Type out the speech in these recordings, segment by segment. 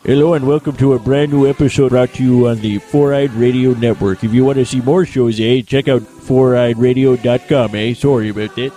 Hello and welcome to a brand new episode brought to you on the Four-Eyed Radio Network. If you want to see more shows, check out foureyedradio.com, Sorry about that.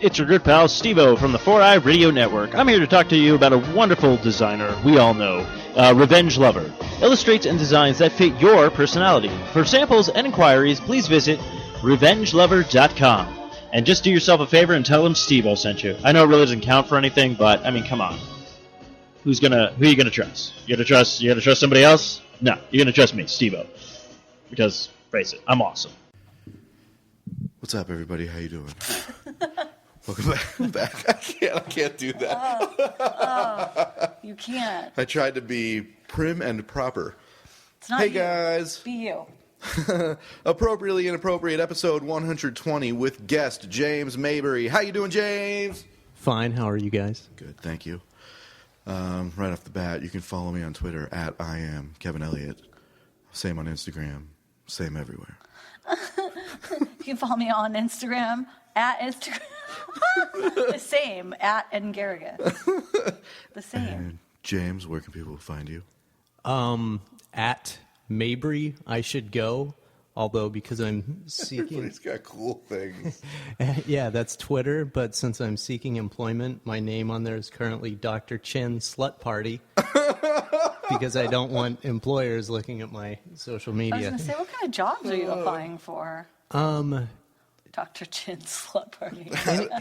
It's your good pal, Steve-O from the Four-Eye Radio Network. I'm here to talk to you about a wonderful designer we all know, Revenge Lover. Illustrates and designs that fit your personality. For samples and inquiries, please visit revengelover.com. And just do yourself a favor and tell them Steve-O sent you. I know it really doesn't count for anything, but, I mean, come on. Who are you gonna trust? You gonna trust somebody else? No, you're gonna trust me, Steve-O. Because, face it, I'm awesome. What's up, everybody? How you doing? Welcome back. I can't do that. You can't. I tried to be prim and proper. It's not hey, you. guys. Be you. Appropriately Inappropriate, episode 120 with guest James Mabry. How you doing, James? Fine. How are you guys? Good, thank you. Right off the bat, you can follow me on Twitter at I am Kevin Elliot. Same on Instagram. Same everywhere. You can follow me on Instagram at Instagram. The same at Garrigus. The same. And James, where can people find you? At Mabry, I should go. Although because I'm seeking, Everybody's got cool things. yeah, that's Twitter. But since I'm seeking employment, my name on there is currently Dr. Chin Slut Party. Because I don't want employers looking at my social media. I was going to say, what kind of jobs are you applying for? Dr. Chin Slut Party.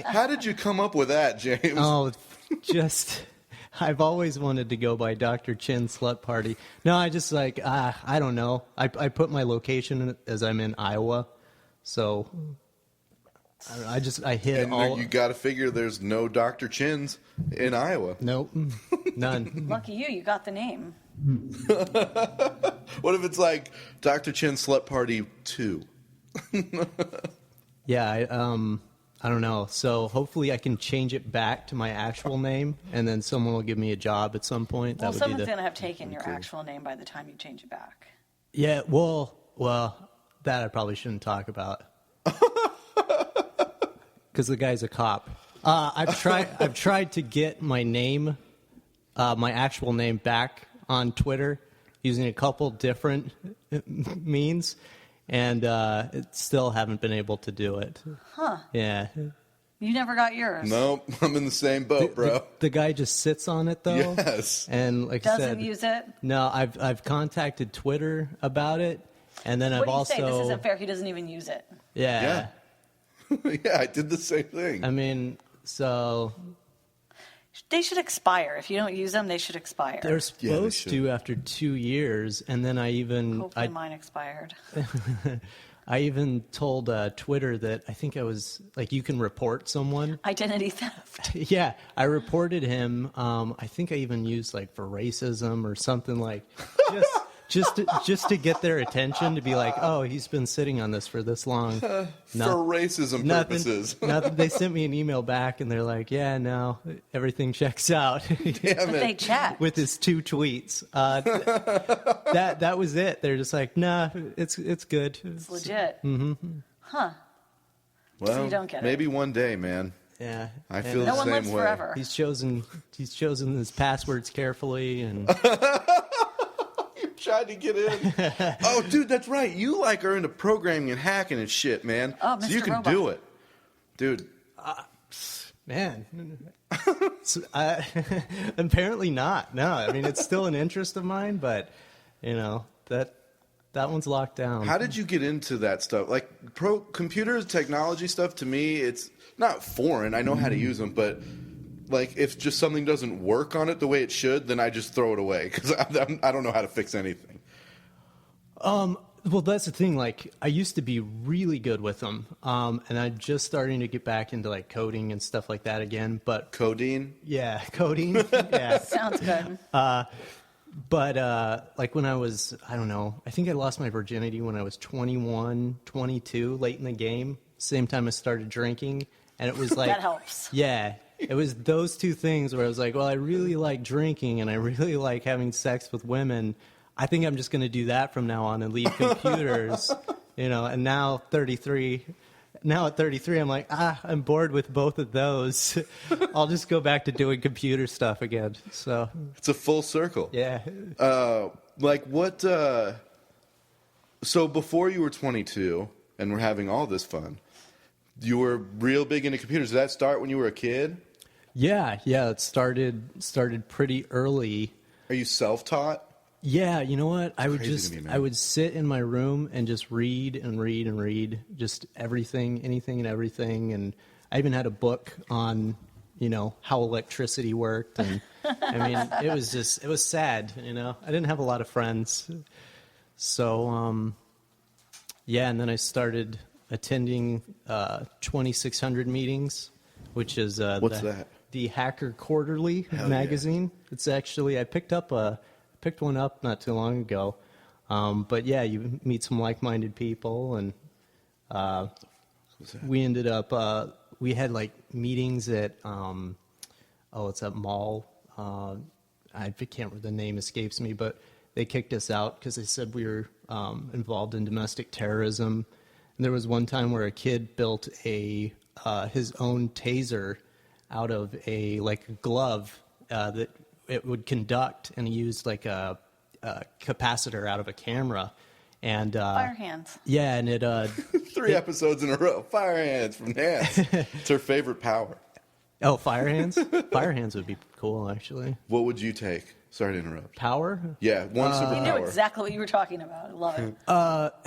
How did you come up with that, James? Oh, I've always wanted to go by Dr. Chin Slut Party. No, I just I don't know. I put my location as I'm in Iowa, so I hit and all. You got to figure there's no Dr. Chins in Iowa. Nope, none. Lucky you got the name. What if it's like Dr. Chin Slut Party 2? Yeah, I don't know. So hopefully I can change it back to my actual name, and then someone will give me a job at some point. Well, someone's going to have taken your actual name by the time you change it back. Yeah, well, that I probably shouldn't talk about. Because the guy's a cop. I've tried to get my name, my actual name, back on Twitter using a couple different means, and still haven't been able to do it. Huh? Yeah. You never got yours. Nope, I'm in the same boat, bro. The guy just sits on it though. Yes. And like I said, doesn't use it. No, I've contacted Twitter about it, and then What I've also. What do you say? This isn't fair. He doesn't even use it. Yeah. Yeah, I did the same thing. I mean, so they should expire. If you don't use them, they should expire. they're supposed to after 2 years, and then Hopefully mine expired. I even told Twitter that I think I was like, you can report someone. Identity theft. Yeah, I reported him. I think I even used like for racism or something like just to get their attention, to be like, oh, he's been sitting on this for this long. For racism purposes. Nothing. They sent me an email back, and they're like, yeah, no, everything checks out. Damn But it. they checked. With his 2 tweets. That was it. They're just like, nah, it's good. It's legit. Mm-hmm. Huh. Well, So you don't get it. maybe one day, man. Yeah. I feel No the one same lives way. forever. He's chosen his passwords carefully, and Tried to get in. Oh, dude, that's right. You are into programming and hacking and shit, man. Oh, so you Mr. can Robot. do it, dude. man, apparently not. No, I mean, it's still an interest of mine, but that one's locked down. How did you get into that stuff? Like computers, technology stuff. To me, it's not foreign. I know how to use them, but like if just something doesn't work on it the way it should, then I just throw it away because I don't know how to fix anything. Well, that's the thing. Like, I used to be really good with them, and I'm just starting to get back into like coding and stuff like that again. But Codeine? yeah, coding. Yeah. Sounds good. But like when I was, I don't know, I think I lost my virginity when I was 21, 22, late in the game. Same time I started drinking, And it was like That helps. Yeah, it was those two things where I was like, well, I really like drinking and I really like having sex with women. I think I'm just going to do that from now on and leave computers, and now at 33, I'm like, I'm bored with both of those. I'll just go back to doing computer stuff again. So It's a full circle. yeah. So before you were 22 and were having all this fun, you were real big into computers. Did that start when you were a kid? Yeah, it started pretty early. Are you self-taught? Yeah, you know what? Crazy to me, man. I would sit in my room and just read and read and read just everything, anything and everything. And I even had a book on, how electricity worked. And I mean, it was sad, I didn't have a lot of friends. So, and then I started attending 2600 meetings, which is What's that? The Hacker Quarterly Hell magazine. Yeah. It's actually, I picked one up not too long ago. But yeah, you meet some like-minded people, and we ended up we had like meetings at it's that mall. I can't remember, the name escapes me, but they kicked us out because they said we were involved in domestic terrorism. And there was one time where a kid built his own taser out of a glove that it would conduct, and he used like a capacitor out of a camera. And Fire hands. Yeah, and it 3 episodes in a row. Fire hands from Nance. It's her favorite power. Oh, fire hands? Fire hands would be cool, actually. What would you take? Sorry to interrupt. Power? Yeah, one We knew superpower. exactly what you were talking about. I love it.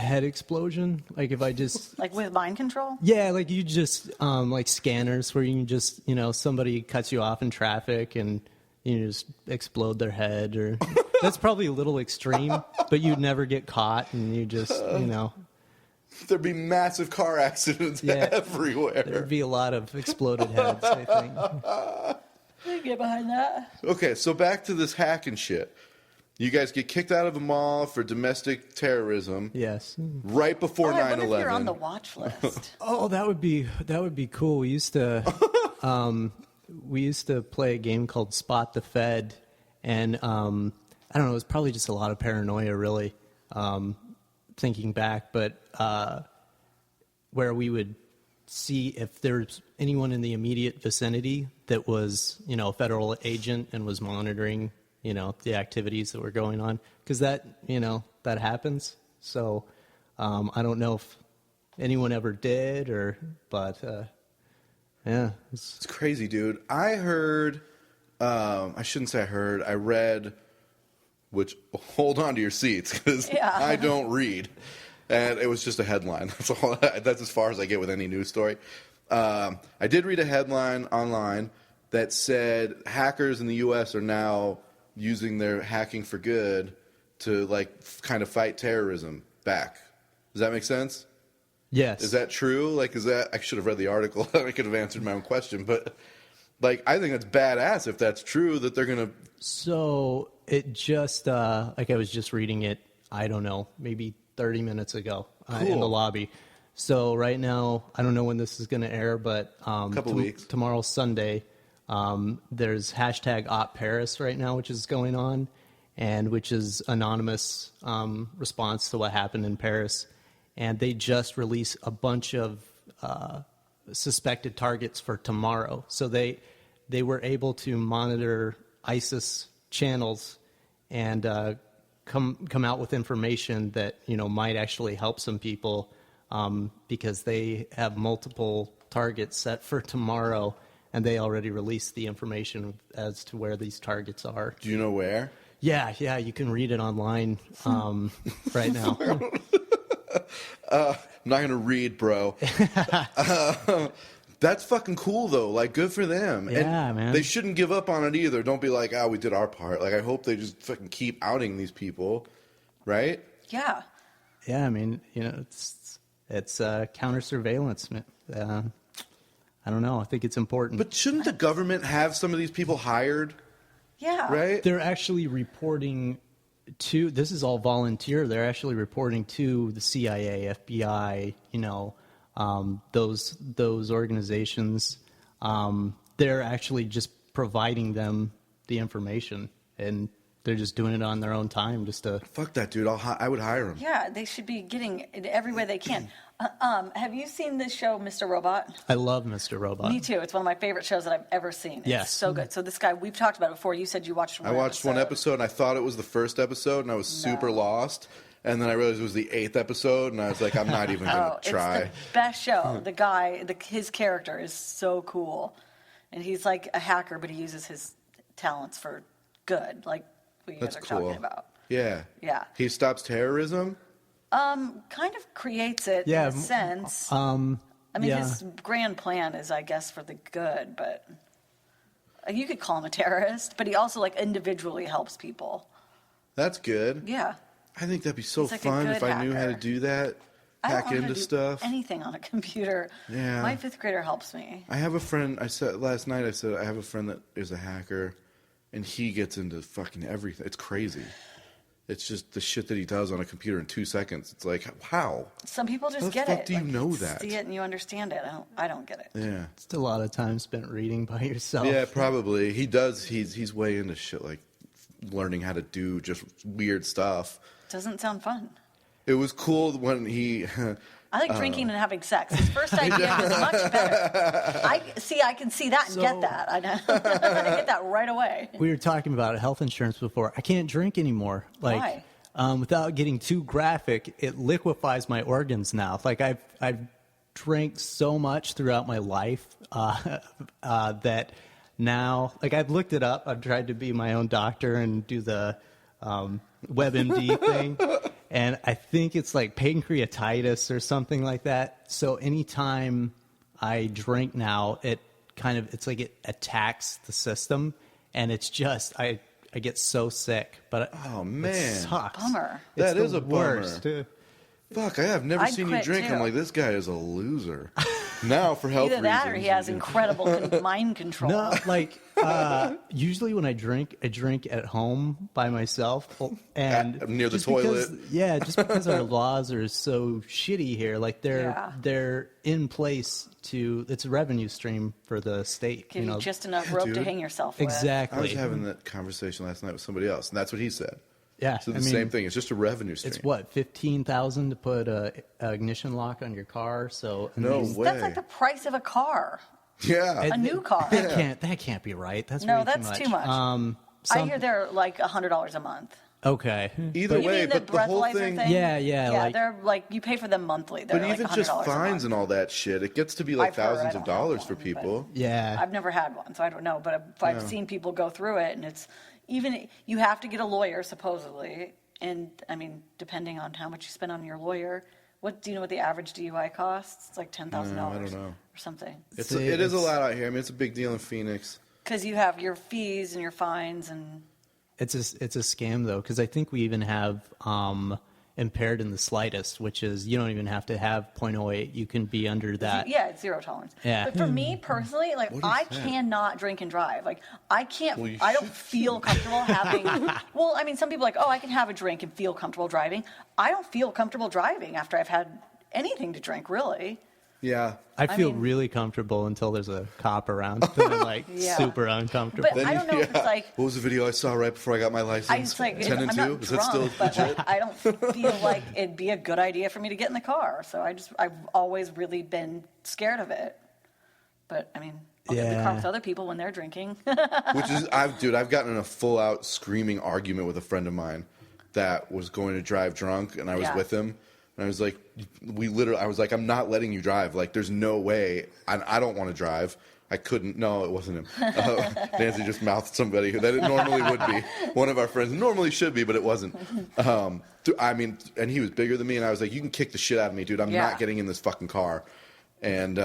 Head explosion. Like if I just... Like with mind control? Yeah, like you just, like scanners where you can just, somebody cuts you off in traffic and you just explode their head, or... That's probably a little extreme, but you'd never get caught, and you just, There'd be massive car accidents everywhere. There'd be a lot of exploded heads, I think. I can get behind that. Okay, so back to this hacking shit. You guys get kicked out of a mall for domestic terrorism Yes. right before I wonder 9/11. if you're on the watch list. Oh, that would be cool. We used to play a game called Spot the Fed, and I don't know, it was probably just a lot of paranoia, really, thinking back, but where we would see if there's anyone in the immediate vicinity that was, a federal agent and was monitoring, the activities that were going on, because that happens. So I don't know if anyone ever did, but yeah. It's crazy, dude. I heard, I shouldn't say I heard, I read, which, hold on to your seats, because I don't read. And it was just a headline. That's all. That's as far as I get with any news story. I did read a headline online that said hackers in the U.S. are now using their hacking for good to, kind of fight terrorism back. Does that make sense? Yes. Is that true? I should have read the article. I could have answered my own question. But, I think that's badass if that's true, that they're going to... So it just, I was just reading it, I don't know, maybe 30 minutes ago in the lobby. So right now, I don't know when this is going to air, but couple weeks. Tomorrow's Sunday. There's hashtag #OpParis right now, which is going on, and which is anonymous response to what happened in Paris. And they just released a bunch of suspected targets for tomorrow. So they were able to monitor ISIS channels and come out with information that might actually help some people, because they have multiple targets set for tomorrow, and they already released the information as to where these targets are. Do you know where? Yeah, you can read it online right now. I'm not going to read, bro. That's fucking cool, though. Good for them. Yeah, man. They shouldn't give up on it either. Don't be like, we did our part. I hope they just fucking keep outing these people, right? Yeah. Yeah, I mean, it's counter surveillance. I don't know. I think it's important. But shouldn't the government have some of these people hired? Yeah. Right? They're actually reporting to, this is all volunteer, they're actually reporting to the CIA, FBI, those organizations, they're actually just providing them the information, and they're just doing it on their own time just to... Fuck that, dude. I would hire him. Yeah, they should be getting it every way they can. Have you seen this show, Mr. Robot? I love Mr. Robot. Me too. It's one of my favorite shows that I've ever seen. It's Yes. so good. So this guy, we've talked about it before. You said you watched one I watched one episode, and I thought it was the first episode, and I was super lost. And then I realized it was the 8th episode, and I was like, I'm not even going to try. It's the best show. The guy, his character is so cool. And he's like a hacker, but he uses his talents for good, like what you guys are talking about. Yeah. Yeah. He stops terrorism? Kind of creates it in a sense. I mean, his grand plan is, I guess, for the good, but you could call him a terrorist, but he also, like, individually helps people. That's good. Yeah. I think that'd be so like fun if I knew how to hacker. do that. I don't Hack know how to into do stuff. anything on a computer. Yeah. My 5th grader helps me. I have a friend, I said last night, I have a friend that is a hacker, and he gets into fucking everything. It's crazy. It's just the shit that he does on a computer in 2 seconds. It's like, how? Some people just How the get fuck it. do you Like, know that? See it and you understand it. I don't get it. Yeah. It's a lot of time spent reading by yourself. Yeah, probably. He does. He's way into shit like learning how to do just weird stuff. Doesn't sound fun. It was cool when he. I like drinking and having sex. His first idea was much better. I can see that and get that. I get that right away. We were talking about health insurance before. I can't drink anymore. Like, without getting too graphic, it liquefies my organs now. Like I've drank so much throughout my life that now, like, I've looked it up. I've tried to be my own doctor and do the WebMD thing. And I think it's like pancreatitis or something like that. So anytime I drink now, it's like it attacks the system, and it's just I get so sick. But Oh man, it sucks. Bummer. That It's is the a bummer. worst. Fuck, I have never I'd seen you quit, drink. too. I'm like, this guy is a loser. Now for health Either that or reasons, he has you can- incredible mind control. No, like usually when I drink at home by myself, and Near the just toilet. just because our laws are so shitty here, like they're in place it's a revenue stream for the state. Give you just enough rope to dude. hang yourself with. I Exactly. was having that conversation last night with somebody else, and that's what he said. Yeah, So the same thing. It's just a revenue stream. It's what, 15,000 to put a ignition lock on your car. So No way. That's like the price of a car. Yeah. A new car. that can't be right. That's No, way that's too much. I hear they're like $100 a month. Okay. Either You way, mean the but the whole breathalyzer thing. thing? Yeah, Yeah, they're like, you pay for them monthly. They're But like even $100 just a fines month. and all that shit, it gets to be like I've heard, thousands I of don't have dollars for one, people. Yeah. I've never had one, so I don't know. But I've seen people go through it, and it's even you have to get a lawyer supposedly, and I mean, depending on how much you spend on your lawyer. What do you know? What the average DUI costs? It's like $10,000 No, I don't know. or something. It is a lot out here. I mean, it's a big deal in Phoenix. Because you have your fees and your fines and. It's a scam though, because I think we even have impaired in the slightest, which is you don't even have to have .08. You can be under that. Yeah, it's zero tolerance. Yeah. But for me personally, like What is I that? cannot drink and drive. Like I can't. Well, you I don't should. feel comfortable having. Well, I mean, some people are like, oh, I can have a drink and feel comfortable driving. I don't feel comfortable driving after I've had anything to drink, really. Yeah. I feel mean- really comfortable until there's a cop around. Then I'm like Yeah. super uncomfortable. But I don't know if it's like. What was the video I saw right before I got my license? I just like 10 and I'm 2? not Is drunk, that still but legit? like, I don't feel like it'd be a good idea for me to get in the car. So I've always really been scared of it. But I mean, I'll get in the car Yeah. with other people when they're drinking. Which is, I've gotten in a full out screaming argument with a friend of mine that was going to drive drunk, and I was Yeah. with him. And I was like, I was like, I'm not letting you drive. Like, there's no way. I don't want to drive. I couldn't. No, it wasn't him. Nancy just mouthed somebody that it normally would be. One of our friends. Normally should be, but it wasn't. I mean, and he was bigger than me, and I was like, you can kick the shit out of me, dude. I'm Yeah. not getting in this fucking car. And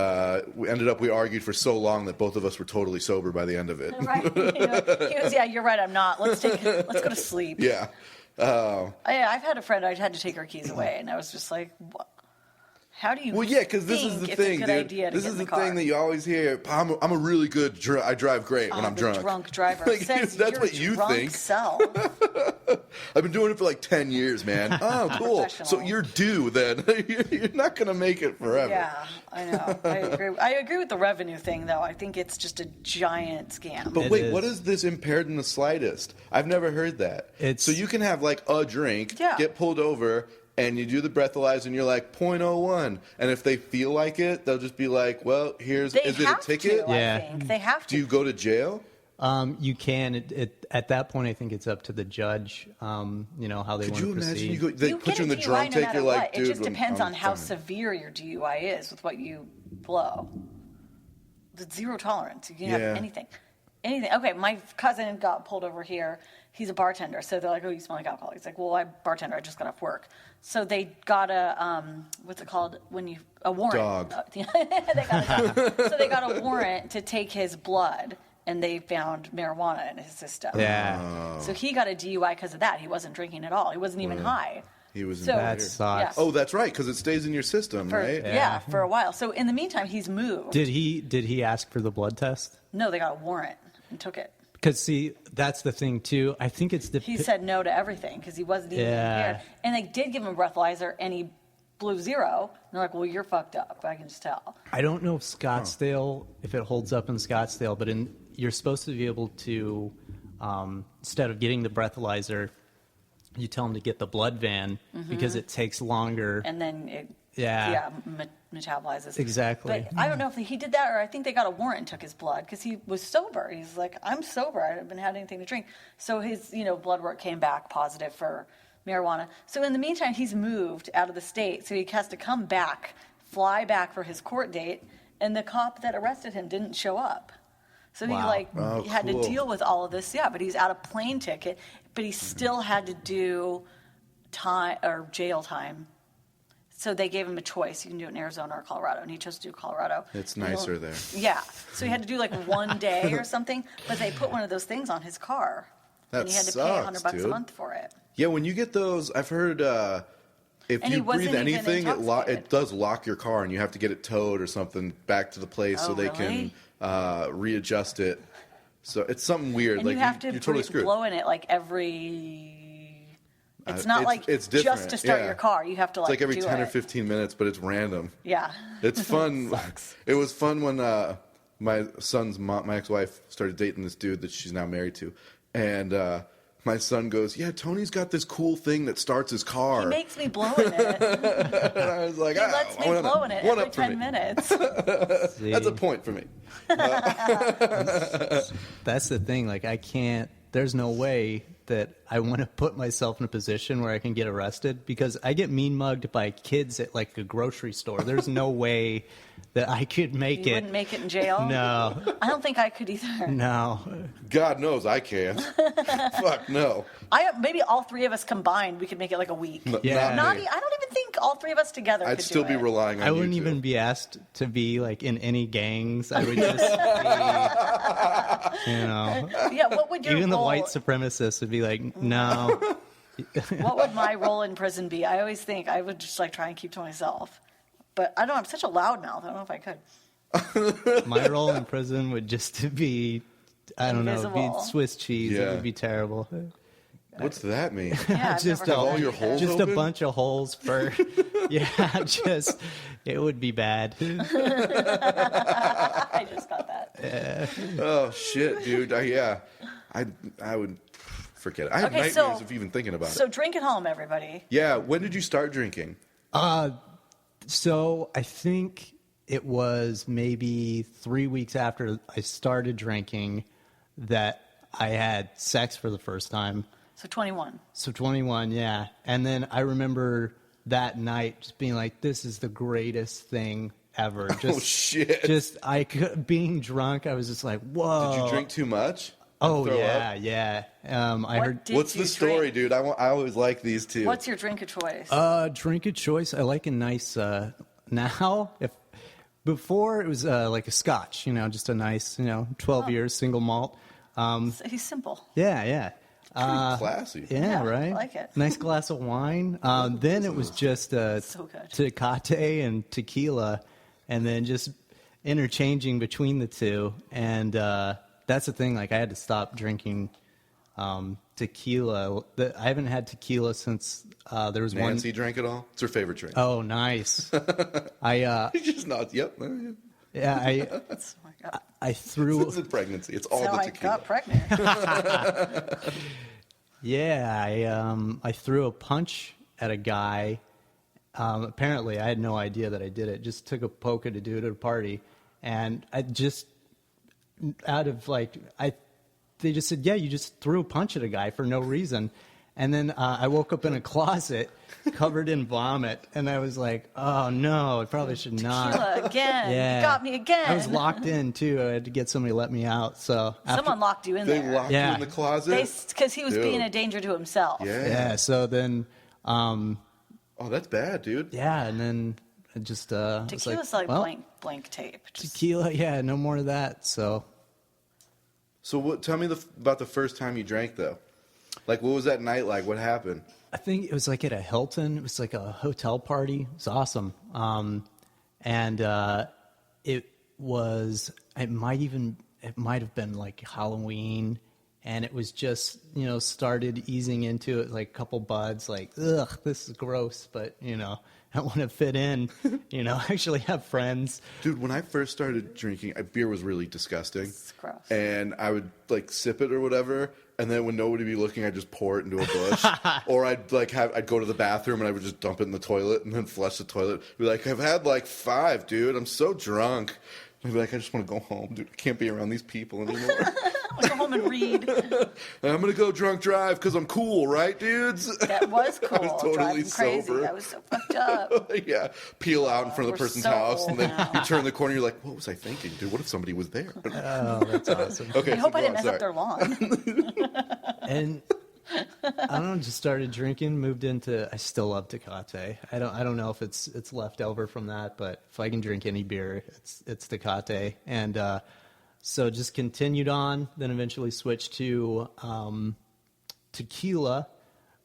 we argued for so long that both of us were totally sober by the end of it. Right? He was, yeah, you're right. I'm not. Let's go to sleep. Yeah. I've had a friend. I had to take her keys away, and I was just like, what? How do you? Well, yeah, because this is the think thing, it's a good dude. idea to This get is in the car? thing that you always hear. I'm a really good. I drive great when I'm the drunk. Drunk driver. Like, Says that's your what you drunk think. self. I've been doing it for like 10 years, man. Oh, cool. Professional. So you're due then. You're not gonna make it forever. Yeah, I know. I agree with the revenue thing, though. I think it's just a giant scam. But It wait, is. what is this impaired in the slightest? I've never heard that. So you can have like a drink, Yeah. get pulled over, and you do the breathalyzer, and you're like 0.01. And if they feel like it, they'll just be like, well, is it a ticket? Yeah. I think they have to. Do you go to jail? You can. At that point, I think it's up to the judge. How they Could want you to imagine proceed. they You put get you in a the DUI drunk no take, matter you're like, what. dude, It just depends I'm on how fine. severe your DUI is with what you blow. It's zero tolerance. You can have Yeah. anything. Anything. Okay, my cousin got pulled over here. He's a bartender. So they're like, oh, you smell like alcohol. He's like, well, I'm a bartender. I just got off work. So they got a, what's it called? A warrant. Dog. So they got a warrant to take his blood. And they found marijuana in his system. Yeah. So he got a DUI because of that. He wasn't drinking at all. He wasn't even high. He was So- impaired. That sucks. Oh, that's right, because it stays in your system, For, right? yeah, for a while. So in the meantime, he's moved. Did he ask for the blood test? No, they got a warrant and took it. Because see, that's the thing too. I think it's the He said no to everything because he wasn't even Yeah. impaired. And they did give him a breathalyzer, and he blew zero. And they're like, well, you're fucked up. I can just tell. I don't know if Scottsdale, if it holds up in Scottsdale, but you're supposed to be able to, instead of getting the breathalyzer, you tell them to get the blood van because it takes longer. And then it Yeah. metabolizes. Exactly. But I don't know if he did that, or I think they got a warrant and took his blood because he was sober. He's like, I'm sober. I haven't had anything to drink. So his blood work came back positive for marijuana. So in the meantime, he's moved out of the state. So he has to come back, fly back for his court date. And the cop that arrested him didn't show up. So Wow. Oh, he had to cool. deal with all of this. Yeah, but he's out of plane ticket. But he still had to do time or jail time. So they gave him a choice. You can do it in Arizona or Colorado. And he chose to do Colorado. It's nicer there. Yeah. So he had to do like one day or something. But they put one of those things on his car. That and he had to sucks, pay $100 dude. a month for it. Yeah, when you get those, I've heard if And he you breathe wasn't even anything, intoxicated. it does lock your car, and you have to get it towed or something back to the place so Oh, they really? can readjust it. So it's something weird. And like you have to you're totally screwed. blow in it like every... It's not it's- like it's just different, to start yeah. your car. You have to It's like every do 10 or it. 15 minutes, but it's random. Yeah. It's fun. Sucks. It was fun when my son's mom, my ex-wife, started dating this dude that she's now married to, and my son goes, "Yeah, Tony's got this cool thing that starts his car." He makes me blow in it. and I was like, He lets me one blow in it one every up for 10 me. minutes. That's a point for me. That's the thing. Like, I can't. There's no way that I want to put myself in a position where I can get arrested because I get mean mugged by kids at like a grocery store. There's no way that I could make You it. wouldn't make it in jail? No, I don't think I could either. no. God knows I can't. Fuck no. Maybe all three of us combined, we could make it like a week. Yeah. Not me. I don't even think all three of us together I'd could still do be it. relying on I wouldn't you two. even be asked to be like in any gangs. I would just be, Yeah, what would your even the role, white supremacists would be like, no. what would my role in prison be? I always think I would just like try and keep to myself. But I don't know, I'm such a loudmouth. I don't know if I could. My role in prison would just to be, I don't know, Invisible. be Swiss cheese. It Yeah. would be terrible. What's that mean? Yeah, I've Just never heard all that your either. holes Just open? a bunch of holes for, yeah, just, it would be bad. I just got that. Oh shit, dude. I would forget it. I have Okay, nightmares so- of even thinking about So it. drink at home, everybody. Yeah. When did you start drinking? So I think it was maybe 3 weeks after I started drinking that I had sex for the first time. So 21. So 21, yeah. And then I remember that night just being like, this is the greatest thing ever. Just, Oh shit. being drunk, I was just like, whoa. Did you drink too much? Oh, Throw yeah, up? yeah. I What heard did What's you the story, drink? dude? I always like these two. What's your drink of choice? drink of choice. I like a nice, now, before it was like a scotch, just a nice, 12 years single malt. He's simple. Yeah, yeah. Classy. Yeah, right. I like it. Nice glass of wine. Then it was just So good. Tecate and tequila, and then just interchanging between the two. And that's the thing. Like I had to stop drinking tequila. I haven't had tequila since there was one. Nancy drank it all. It's her favorite drink. Oh, nice. Just not. Yep. Yeah, Oh my God. I threw. It's a pregnancy. It's all So the I tequila. got pregnant. Yeah, I threw a punch at a guy. Apparently, I had no idea that I did it. Just took a polka to do it at a party, and I just out of they just said, "Yeah, you just threw a punch at a guy for no reason." And then I woke up in a closet covered in vomit, and I was like, "Oh no, I probably should not." Tequila again. Yeah. You got me again. I was locked in too. I had to get somebody to let me out. So Someone locked you in They there. locked you Yeah. in the closet. Because he was Dude. being a danger to himself. Yeah. yeah. So then, Oh, that's bad, dude. yeah, and then I just was Tequila's like, like well, blank tape. Just, tequila. Yeah, no more of that. So So tell me about the first time you drank, though. Like, what was that night like? What happened? I think it was like at a Hilton. It was like a hotel party. It was awesome. And it might have been like Halloween, and it was just, started easing into it, like a couple buds, like, ugh, this is gross, but, I want to fit in, actually have friends. Dude, when I first started drinking, beer was really disgusting. It's gross. And I would, sip it or whatever, and then when nobody would be looking, I'd just pour it into a bush. Or I'd go to the bathroom and I would just dump it in the toilet and then flush the toilet. Be like, I've had 5, dude. I'm so drunk. I'd be like, I just want to go home, dude. I can't be around these people anymore. I want to go home and read. I'm going to go drunk drive because I'm cool, right, dudes? That was cool. I was totally Driving crazy. sober. I was so fucked up. Yeah, peel out in front of the We're person's so house, and old then now. you turn the corner. You're like, "What was I thinking, dude? What if somebody was there?" Oh, that's awesome. Okay, I hope so I go didn't on, mess up sorry. their lawn. And I don't know, just started drinking, moved into, I still love Tecate. I don't know if it's left over from that, but if I can drink any beer, it's Tecate. And so just continued on, then eventually switched to tequila,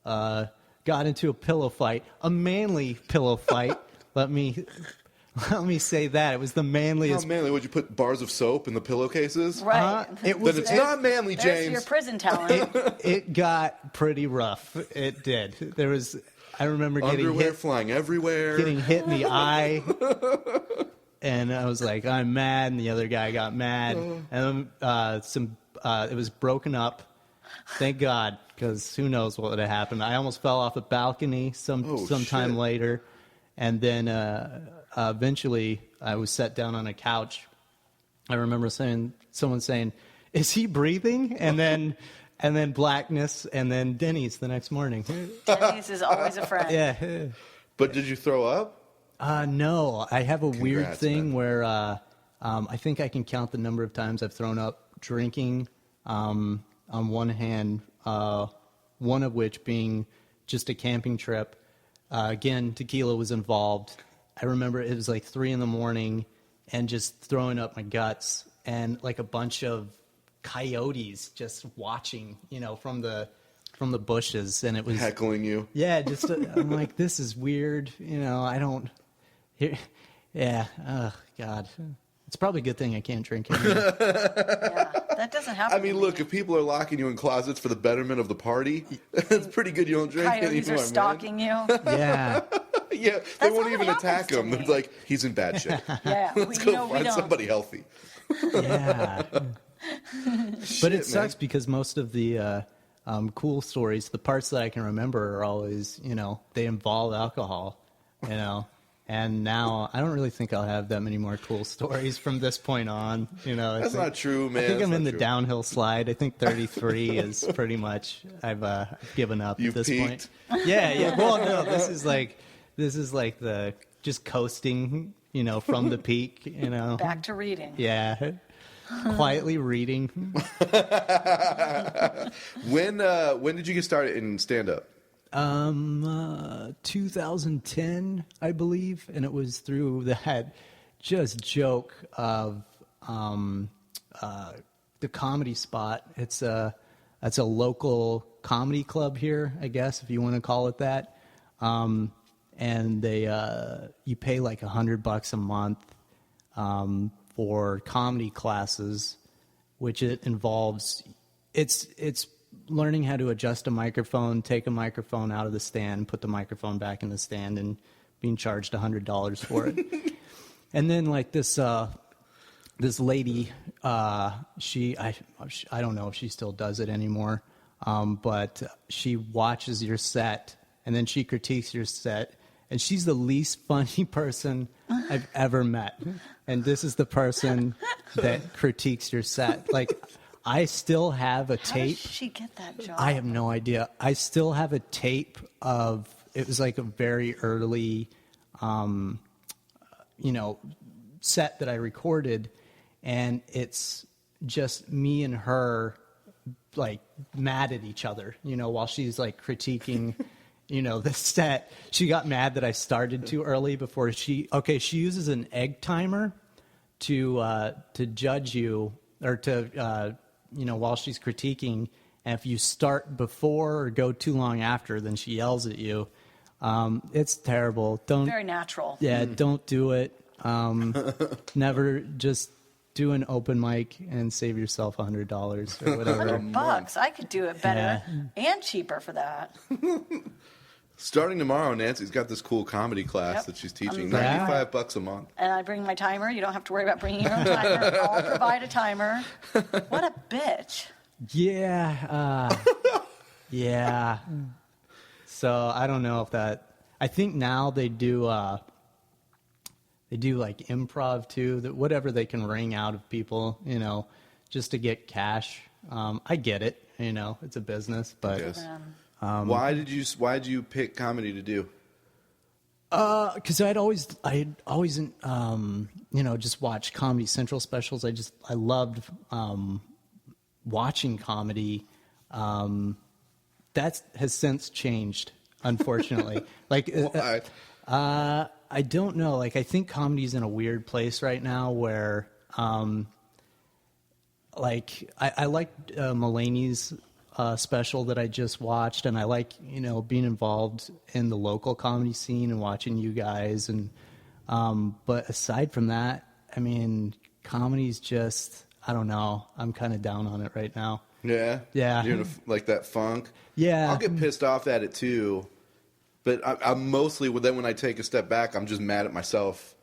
got into a pillow fight, a manly pillow fight. Let me say that. It was the How manliest. manly? Would you put bars of soap in the pillowcases? Right. It was Then it's not manly, There's James. your prison talent. It got pretty rough. It did. I remember Underwear flying everywhere. getting hit in the eye, and I was like, I'm mad, and the other guy got mad, and it was broken up. Thank God, because who knows what would have happened. I almost fell off a balcony sometime shit. later, and then eventually I was set down on a couch. I remember someone saying, "Is he breathing?" And then blackness, and then Denny's the next morning. Denny's is always a friend. Yeah. But did you throw up? No, I have a weird Congrats, thing man. where I think I can count the number of times I've thrown up drinking. On one hand, one of which being just a camping trip. Again, tequila was involved. I remember it was like 3 a.m. and just throwing up my guts, and like a bunch of coyotes just watching, from the bushes, and it was Heckling you. yeah, just I'm like, this is weird, I don't. Yeah, oh God, it's probably a good thing I can't drink anymore. Yeah, that doesn't happen. I mean, to look, me. if people are locking you in closets for the betterment of the party, it's pretty good you don't drink Coyotes anymore, are stalking you. Yeah, man. Yeah, they That's won't not even what attack happens to him. They're me. like, he's in bad shape. Yeah, Let's we go find don't. somebody healthy. yeah. But Shit, it sucks man. because most of the cool stories, the parts that I can remember are always, they involve alcohol, And now I don't really think I'll have that many more cool stories from this point on. That's not true, man. I think That's I'm in not the true. downhill slide. I think 33 is pretty much I've given up You've at this peaked. point. Yeah. Well, no, this is like the just coasting, from the peak, Back to reading. Yeah. Quietly reading. When did you get started in stand-up? 2010, I believe, and it was through that just joke of the Comedy Spot. That's a local comedy club here, I guess, if you want to call it that. And they you pay like $100 a month for comedy classes, which it involves. It's learning how to adjust a microphone, take a microphone out of the stand, put the microphone back in the stand, and being charged $100 for it. And then like this lady, I don't know if she still does it anymore, but she watches your set and then she critiques your set, and she's the least funny person I've ever met. And this is the person that critiques your set. Like, I still have a tape. How did she get that job? I have no idea. I still have a tape of, it was like a very early, set that I recorded, and it's just me and her like mad at each other, while she's like critiquing, the set. She got mad that I started too early before she uses an egg timer to judge you, or to, while she's critiquing. And if you start before or go too long after, then she yells at you. It's terrible. Very natural. Yeah, don't do it. Never, just do an open mic and save yourself $100 or whatever. $100. I could do it better and cheaper for that. Starting tomorrow, Nancy's got this cool comedy class that she's teaching. $95 a month. And I bring my timer. You don't have to worry about bringing your own timer. I'll provide a timer. What a bitch. Yeah. Yeah. So I don't know if that. I think now they do like improv too. That whatever they can wring out of people, just to get cash. I get it. It's a business, but. Yes. Why did you pick comedy to do? Because I'd always just watch Comedy Central specials. I loved watching comedy. That has since changed, unfortunately. I don't know. Like, I think comedy's in a weird place right now where, I liked Mulaney's special that I just watched, and I like, being involved in the local comedy scene and watching you guys. And but aside from that, I mean, comedy's just, I don't know. I'm kind of down on it right now. Yeah? Yeah. You're in like that funk? Yeah. I'll get pissed off at it too, but I'm mostly, then when I take a step back, I'm just mad at myself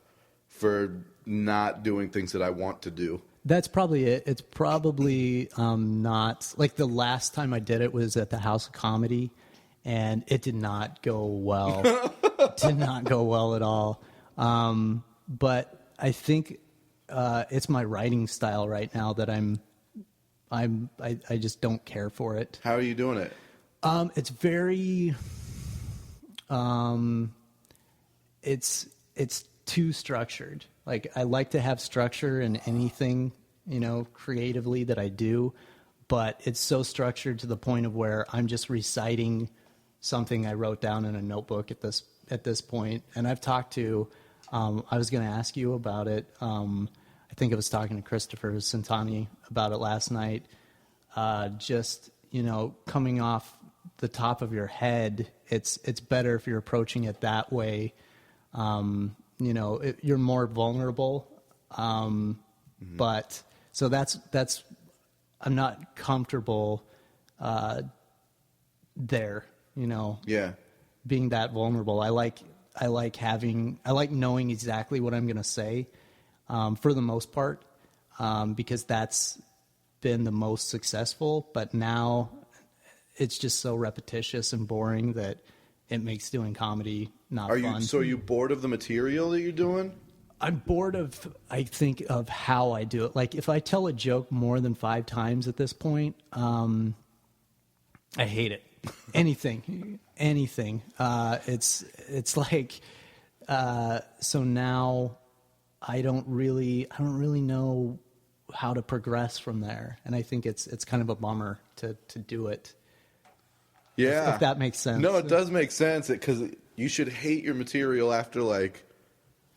for not doing things that I want to do. That's probably it. It's probably not, like, the last time I did it was at the House of Comedy, and it did not go well. It did not go well at all. But I think it's my writing style right now that I just don't care for it. How are you doing it? It's very, it's too structured. Like, I like to have structure in anything, creatively that I do, but it's so structured to the point of where I'm just reciting something I wrote down in a notebook at this point. And I've talked to, I was going to ask you about it. I think I was talking to Christopher Santani about it last night. Just, coming off the top of your head, it's better if you're approaching it that way. You're more vulnerable. But so that's I'm not comfortable there, Yeah. being that vulnerable. I like knowing exactly what I'm going to say, for the most part, because that's been the most successful. But now it's just so repetitious and boring that it makes doing comedy not fun. So are you bored of the material that you're doing? I'm bored of how I do it. Like, if I tell a joke more than 5 times at this point, I hate it. Anything. It's like, so now I don't really know how to progress from there. And I think it's kind of a bummer to do it. Yeah. If that makes sense. No, it does make sense, because you should hate your material after like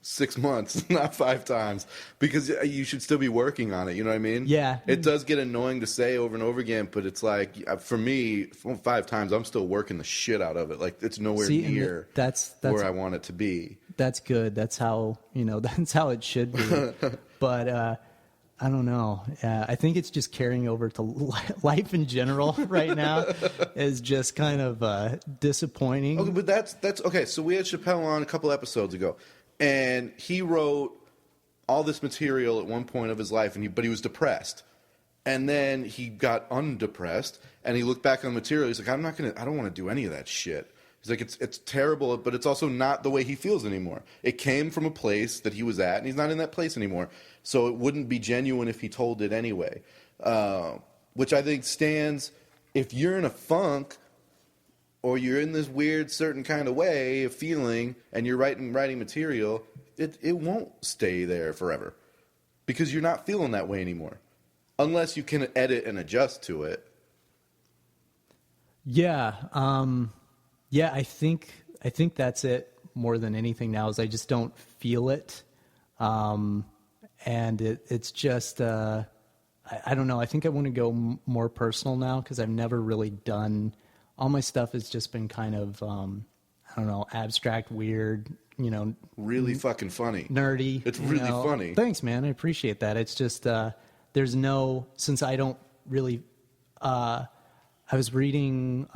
6 months, not 5 times, because you should still be working on it. You know what I mean? Yeah. It does get annoying to say over and over again, but it's like, for me, 5 times, I'm still working the shit out of it. Like, it's nowhere near that's where I want it to be. That's good. That's how, that's how it should be. But I don't know. I think it's just carrying over to life in general right now is just kind of disappointing. Okay, but that's okay. So we had Chappelle on a couple episodes ago, and he wrote all this material at one point of his life, but he was depressed, and then he got undepressed, and he looked back on the material. He's like, I don't want to do any of that shit. He's like, it's terrible, but it's also not the way he feels anymore. It came from a place that he was at, and he's not in that place anymore. So it wouldn't be genuine if he told it anyway. Which I think stands, if you're in a funk, or you're in this weird certain kind of way of feeling, and you're writing material, it won't stay there forever. Because you're not feeling that way anymore. Unless you can edit and adjust to it. Yeah. Yeah, I think that's it more than anything now is I just don't feel it. And it's just, I don't know. I think I want to go more personal now because I've never really done, all my stuff has just been kind of, I don't know, abstract, weird, Really fucking funny. Nerdy. It's really funny. Thanks, man. I appreciate that. It's just, there's no, since I don't really, I was reading,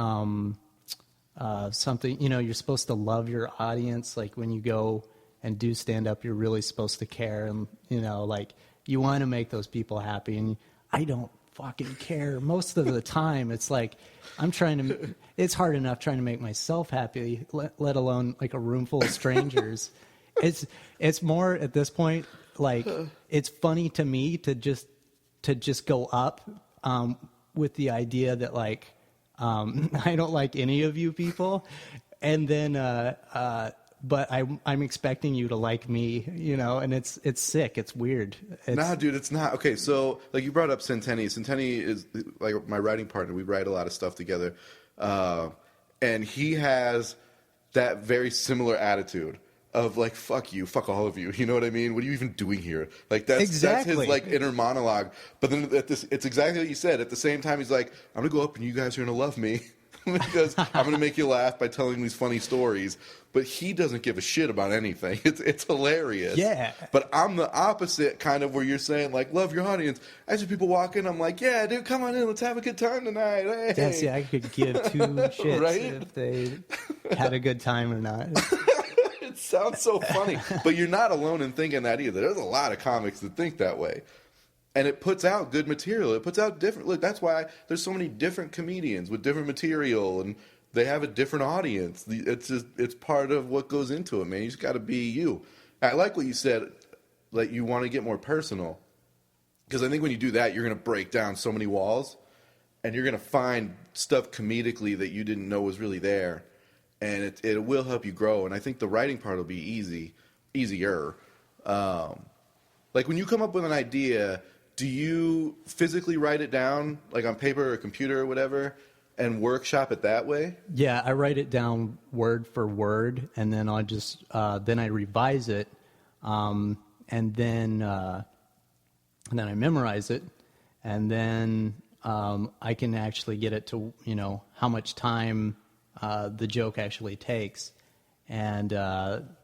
something, you're supposed to love your audience. Like when you go and do stand up, you're really supposed to care. And, like you want to make those people happy. And I don't fucking care. Most of the time, it's like it's hard enough trying to make myself happy, let alone like a room full of strangers. It's more at this point, like it's funny to me to just go up with the idea that like, I don't like any of you people, and then, but I'm expecting you to like me, and it's sick. It's weird. Nah, dude, it's not. Okay, so like you brought up Centenny. Centenny is like my writing partner. We write a lot of stuff together, and he has that very similar attitude of like, fuck you, fuck all of you. You know what I mean? What are you even doing here? Like that's exactly. That's his like inner monologue. But then it's exactly what you said. At the same time, he's like, I'm gonna go up and you guys are gonna love me because I'm gonna make you laugh by telling these funny stories. But he doesn't give a shit about anything. It's hilarious. Yeah. But I'm the opposite kind of where you're saying like, love your audience. As people walk in, I'm like, yeah, dude, come on in, let's have a good time tonight. Hey. Yeah, see, I could give two shits Right? if they had a good time or not. It sounds so funny, but you're not alone in thinking that either. There's a lot of comics that think that way, and it puts out good material. It puts out different. Look, that's why there's so many different comedians with different material, and they have a different audience. It's part of what goes into it, man. You just got to be you. I like what you said, like you want to get more personal, because I think when you do that, you're going to break down so many walls, and you're going to find stuff comedically that you didn't know was really there. And it will help you grow. And I think the writing part will be easier. Like when you come up with an idea, do you physically write it down, like on paper or computer or whatever, and workshop it that way? Yeah, I write it down word for word, and then I'll just then I revise it, and then I memorize it, and then I can actually get it to how much time the joke actually takes, and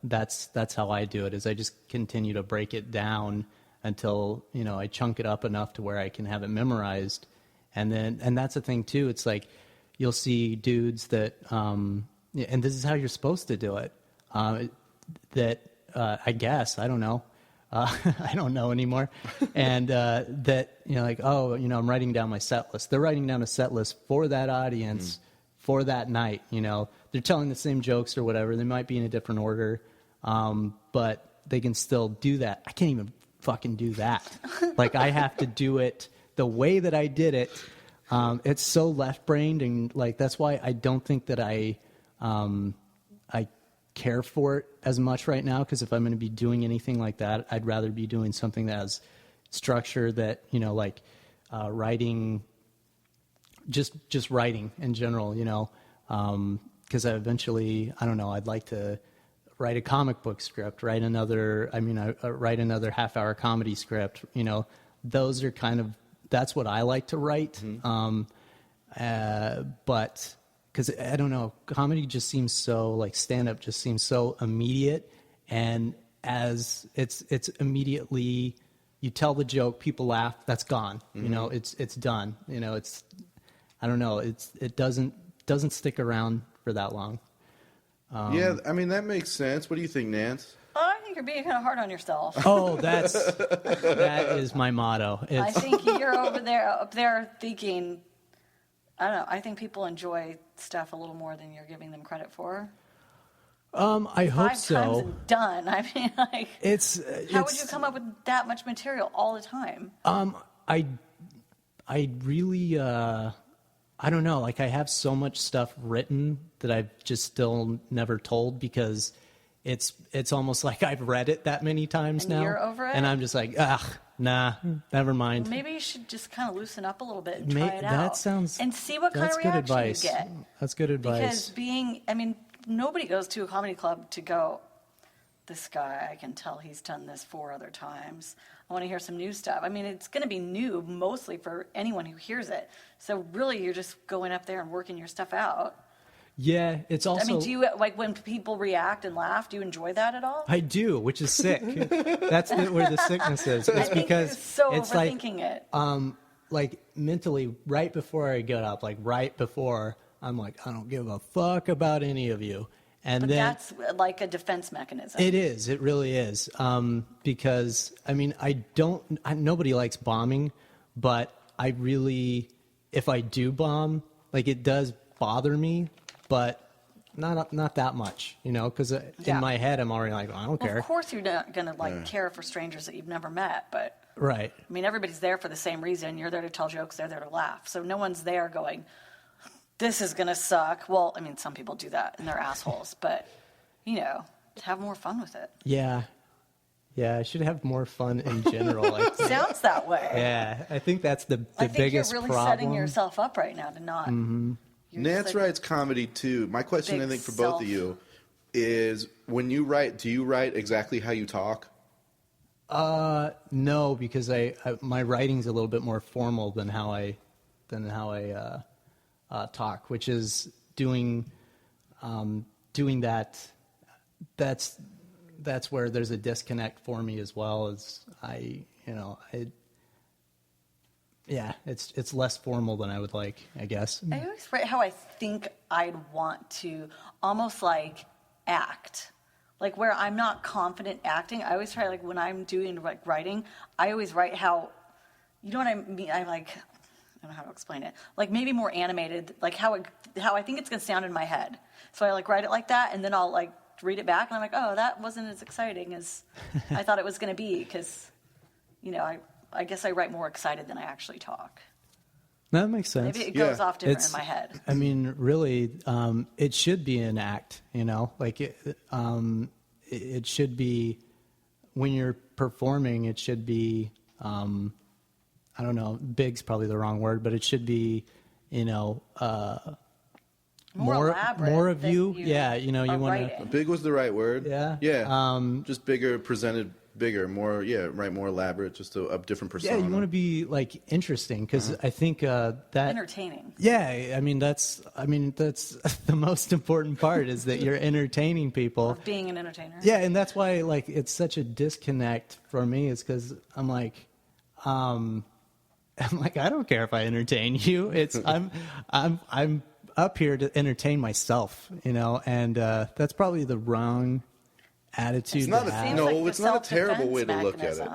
that's how I do it. Is I just continue to break it down until I chunk it up enough to where I can have it memorized, and that's the thing too. It's like you'll see dudes that, and this is how you're supposed to do it. That I guess I don't know. I don't know anymore, and that like I'm writing down my set list. They're writing down a set list for that audience. For that night, they're telling the same jokes or whatever. They might be in a different order, but they can still do that. I can't even fucking do that. Like I have to do it the way that I did it. It's so left-brained, and like that's why I don't think that I care for it as much right now. Because if I'm going to be doing anything like that, I'd rather be doing something that has structure. That like writing. Just writing in general, because I eventually, I don't know, I'd like to write a comic book script, write another half-hour comedy script. You know, those are that's what I like to write. But because I don't know, comedy just seems so, like, stand-up just seems so immediate, and as it's immediately, you tell the joke, people laugh, that's gone. You know, it's done. You know, I don't know, it doesn't stick around for that long. Yeah, I mean, that makes sense. What do you think, Nance? I think you're being kind of hard on yourself. Oh, that is my motto. I think you're up there thinking, I don't know, I think people enjoy stuff a little more than you're giving them credit for. I hope 5 so. times and done. I mean, like, how would you come up with that much material all the time? I really, I don't know. Like, I have so much stuff written that I've just still never told, because it's almost like I've read it that many times And now. you're over it? And I'm just like, nah, never mind. Maybe you should just kind of loosen up a little bit and try it out. And see what kind of that's good reaction advice. you get. That's good advice. Because nobody goes to a comedy club to go, this guy, I can tell he's done this 4 other times. I want to hear some new stuff. I mean, it's going to be new mostly for anyone who hears it. So really, you're just going up there and working your stuff out. Yeah, it's also... I mean, do you, like, when people react and laugh, do you enjoy that at all? I do, which is sick. That's where the sickness is. It's because you're so it's overthinking it. Like, mentally, right before I get up, like, right before, I'm like, I don't give a fuck about any of you. And But then that's like a defense mechanism. it is. It really is. Because, I mean, nobody likes bombing, but I really, if I do bomb, like, it does bother me, but not that much, you know, because in my head, I'm already like, I don't care. Of course you're not going to, care for strangers that you've never met, but... Right. I mean, everybody's there for the same reason. You're there to tell jokes. They're there to laugh. So no one's there going, this is going to suck. Well, I mean, some people do that, and they're assholes. But, have more fun with it. Yeah. Yeah, I should have more fun in general. I think. Sounds that way. Yeah, I think that's the biggest problem. I think you're really setting yourself up right now to not. Mm-hmm. Nance writes comedy, too. My question, I think, for both of you is, when you write, do you write exactly how you talk? No, because my writing's a little bit more formal than how I talk, which is doing that. That's where there's a disconnect for me as well. As it's less formal than I would like, I guess. I always write how I think I'd want to almost like act. Like where I'm not confident acting, I always try, like when I'm doing like writing, I always write how, you know what I mean? I don't know how to explain it. Like maybe more animated, like how I think it's going to sound in my head. So I like write it like that, and then I'll like read it back, and I'm like, oh, that wasn't as exciting as I thought it was going to be, because, I guess I write more excited than I actually talk. That makes sense. Maybe it goes off different in my head. I mean, really, it should be an act, like it should be, when you're performing, it should be, I don't know, big's probably the wrong word, but it should be, more elaborate. More of you. Yeah, you want to. Big was the right word. Yeah. Yeah. Just bigger, presented bigger, more, more elaborate, just a different persona. Yeah, you want to be like interesting, because I think that entertaining. Yeah, I mean that's the most important part, is that you're entertaining people. Of being an entertainer. Yeah, and that's why like it's such a disconnect for me, is because I'm like, I don't care if I entertain you. It's I'm up here to entertain myself, and that's probably the wrong attitude. It's not it's not a terrible way to look at it.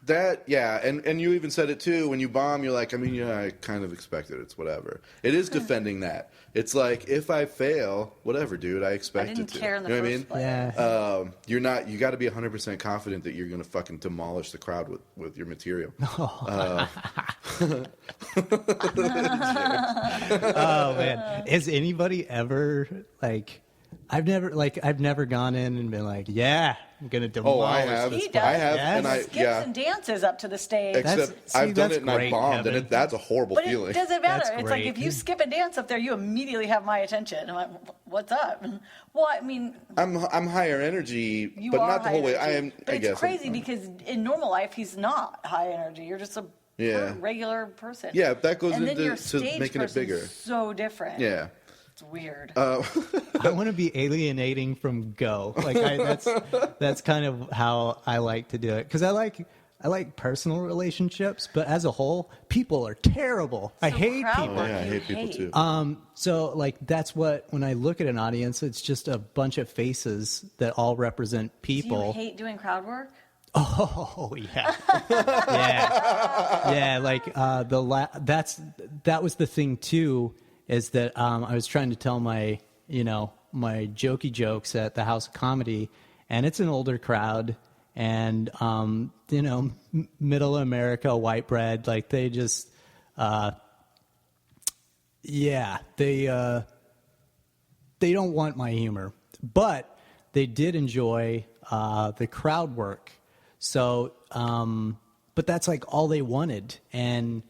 That, yeah, and you even said it too, when you bomb, you're like, I kind of expected it, it's whatever. It is defending that. It's like, if I fail, whatever, dude, I expected to. I didn't care in the first place. Yeah. You got to be 100% confident that you're going to fucking demolish the crowd with your material. Oh, man. Has anybody ever, like, I've never gone in and been like, yeah, I'm gonna demolish. Oh, I have. He does. I have, Yes. and I Skips yeah. and dances up to the stage. Except See, I've done that's it and I great, bombed, Kevin. and that's a horrible But feeling. it doesn't matter. That's It's like great. if you skip and dance up there, you immediately have my attention. I'm like, what's up? Well, I mean, I'm higher energy, you but are not the high whole way. energy. I am. But I it's guess crazy I'm- because in normal life, he's not high energy. You're just a Yeah. regular person. Yeah, that goes and then into your to stage making it person's bigger. so different. Yeah. It's weird. I want to be alienating from go. That's kind of how I like to do it because I like personal relationships, but as a whole, people are terrible. I hate crowd people. work Yeah, I you hate people hate. too. So that's what when I look at an audience, it's just a bunch of faces that all represent Do you people. hate doing crowd work? Oh yeah, yeah. Like that was the thing too, is that I was trying to tell my my jokey jokes at the House of Comedy, and it's an older crowd, and middle America, white bread, like they just they don't want my humor, but they did enjoy the crowd work. So, but that's like all they wanted. And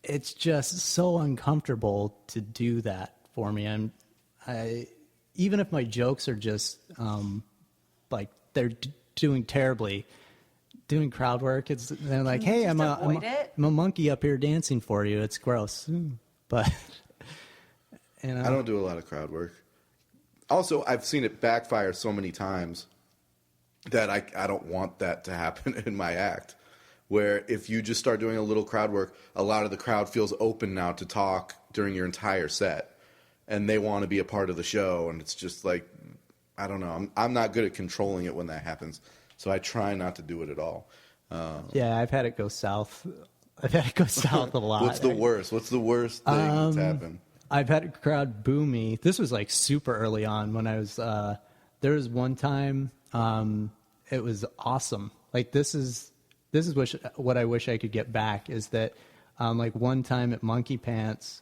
it's just so uncomfortable to do that for me. Even if my jokes are just, like they're doing terribly, doing crowd work, they're like, hey, I'm a monkey up here dancing for you. It's gross. But, I don't do a lot of crowd work. Also, I've seen it backfire so many times that I don't want that to happen in my act. Where if you just start doing a little crowd work, a lot of the crowd feels open now to talk during your entire set. And they want to be a part of the show. And it's just like, I don't know. I'm not good at controlling it when that happens. So I try not to do it at all. Yeah, I've had it go south. I've had it go south a lot. What's the worst? What's the worst thing that's happened? I've had a crowd boo me. This was like super early on when I was, there was one time, it was awesome. Like this is what I wish I could get back is that, like one time at Monkey Pants,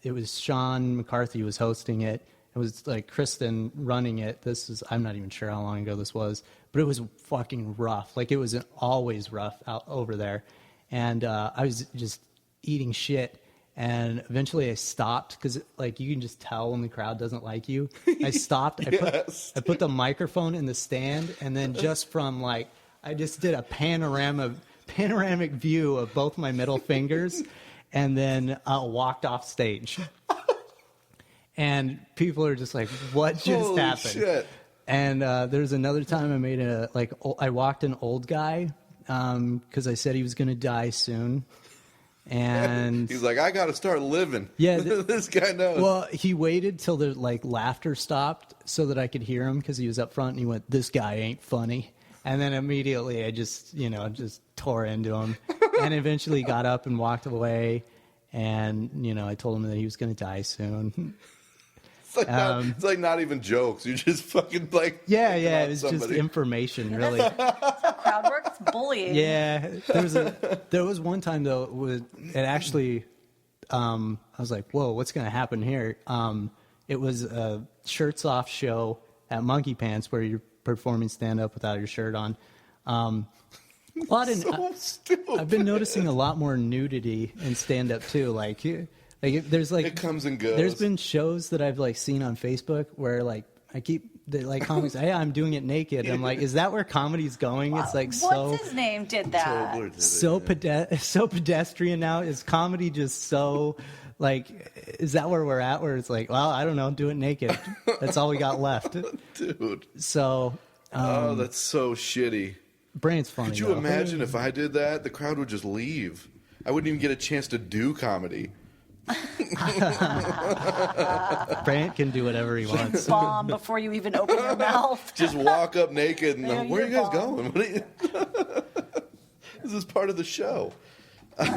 it was Sean McCarthy was hosting it. It was like Kristen running it. I'm not even sure how long ago this was, but it was fucking rough. Like it was always rough out over there. And, I was just eating shit. And eventually I stopped because like you can just tell when the crowd doesn't like you. I stopped. I put the microphone in the stand, and then just from like I just did a panoramic view of both my middle fingers, and then walked off stage. And people are just like, "What just Holy happened?" Shit. And there's another time I made I walked an old guy because I said he was going to die soon. And He's like, I got to start living. Yeah, this guy knows. well, he waited till the like laughter stopped so that I could hear him because he was up front, and he went, "This guy ain't funny." And then immediately I just tore into him, and eventually got up and walked away. And I told him that he was going to die soon. It's like not even jokes. You just fucking like Yeah, picking on it was just somebody. information, really. Crowd work, it's bullying. Yeah, there was one time though. It actually, I was like, "Whoa, what's going to happen here?" It was a shirts off show at Monkey Pants where you're performing stand up without your shirt on. Stupid. I've been noticing a lot more nudity in stand up too. Like there's like It comes and goes. There's been shows that I've like seen on Facebook where like comics, hey, I'm doing it naked. I'm like, is that where comedy's going? It's like What's his name did that? Tobler did it, so yeah. so pedestrian now. Is comedy just so like? Is that where we're at? Where it's like, well, I don't know, do it naked. That's all we got left. Dude. So, Oh, that's so shitty. Brain's funny. Could you though. imagine if I did that? The crowd would just leave. I wouldn't even get a chance to do comedy. Brant can do whatever he wants. Bomb before you even open your mouth. Just walk up naked and Yeah, where are you you're guys going? What are you... This is part of the show. Did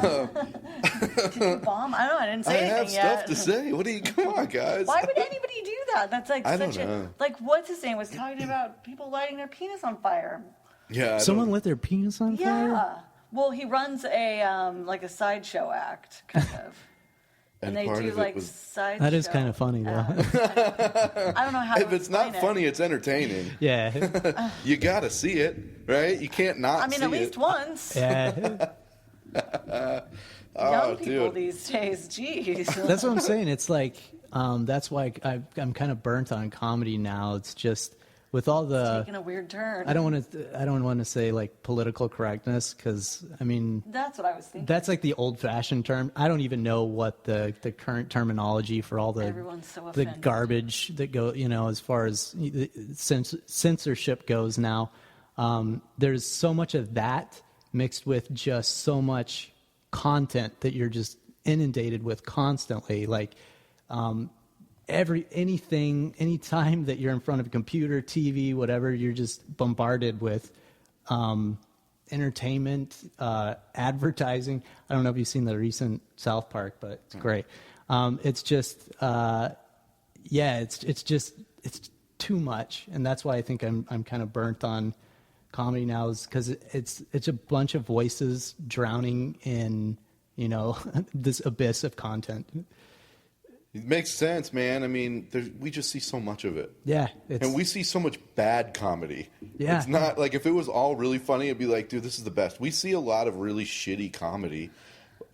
you bomb? I don't know. I didn't I say have anything stuff yet. to say. What do you? Come on, guys. Why would anybody do that? That's like I don't such a know. like. What's his name was talking about people lighting their penis on fire. Yeah. I Someone don't- lit their penis on fire? Yeah. Well, he runs a like a sideshow act, kind of. And they part do of it like was sideshow. That is kind of funny, though. I don't know how. if it's not funny, it. it's entertaining. Yeah. You got to see it, right? You can't not. I mean, see at least it. once. Yeah. Young people dude. these days, jeez. That's what I'm saying. It's like, that's why I'm kind of burnt on comedy now. It's just with all the taking a weird turn. I don't want to say like political correctness, because I mean That's what I was thinking. that's like the old-fashioned term. I don't even know what the current terminology for all the Everyone's so the offended. garbage that go, as far as censorship goes now. There's so much of that mixed with just so much content that you're just inundated with constantly. Like anytime that you're in front of a computer, TV, whatever, you're just bombarded with entertainment, advertising. I don't know if you've seen the recent South Park, but it's great. It's just, it's too much, and that's why I think I'm kind of burnt on comedy now, is because it's a bunch of voices drowning in this abyss of content. It makes sense, man. I mean, we just see so much of it. Yeah, And we see so much bad comedy. Yeah. It's not like if it was all really funny, it'd be like, dude, this is the best. We see a lot of really shitty comedy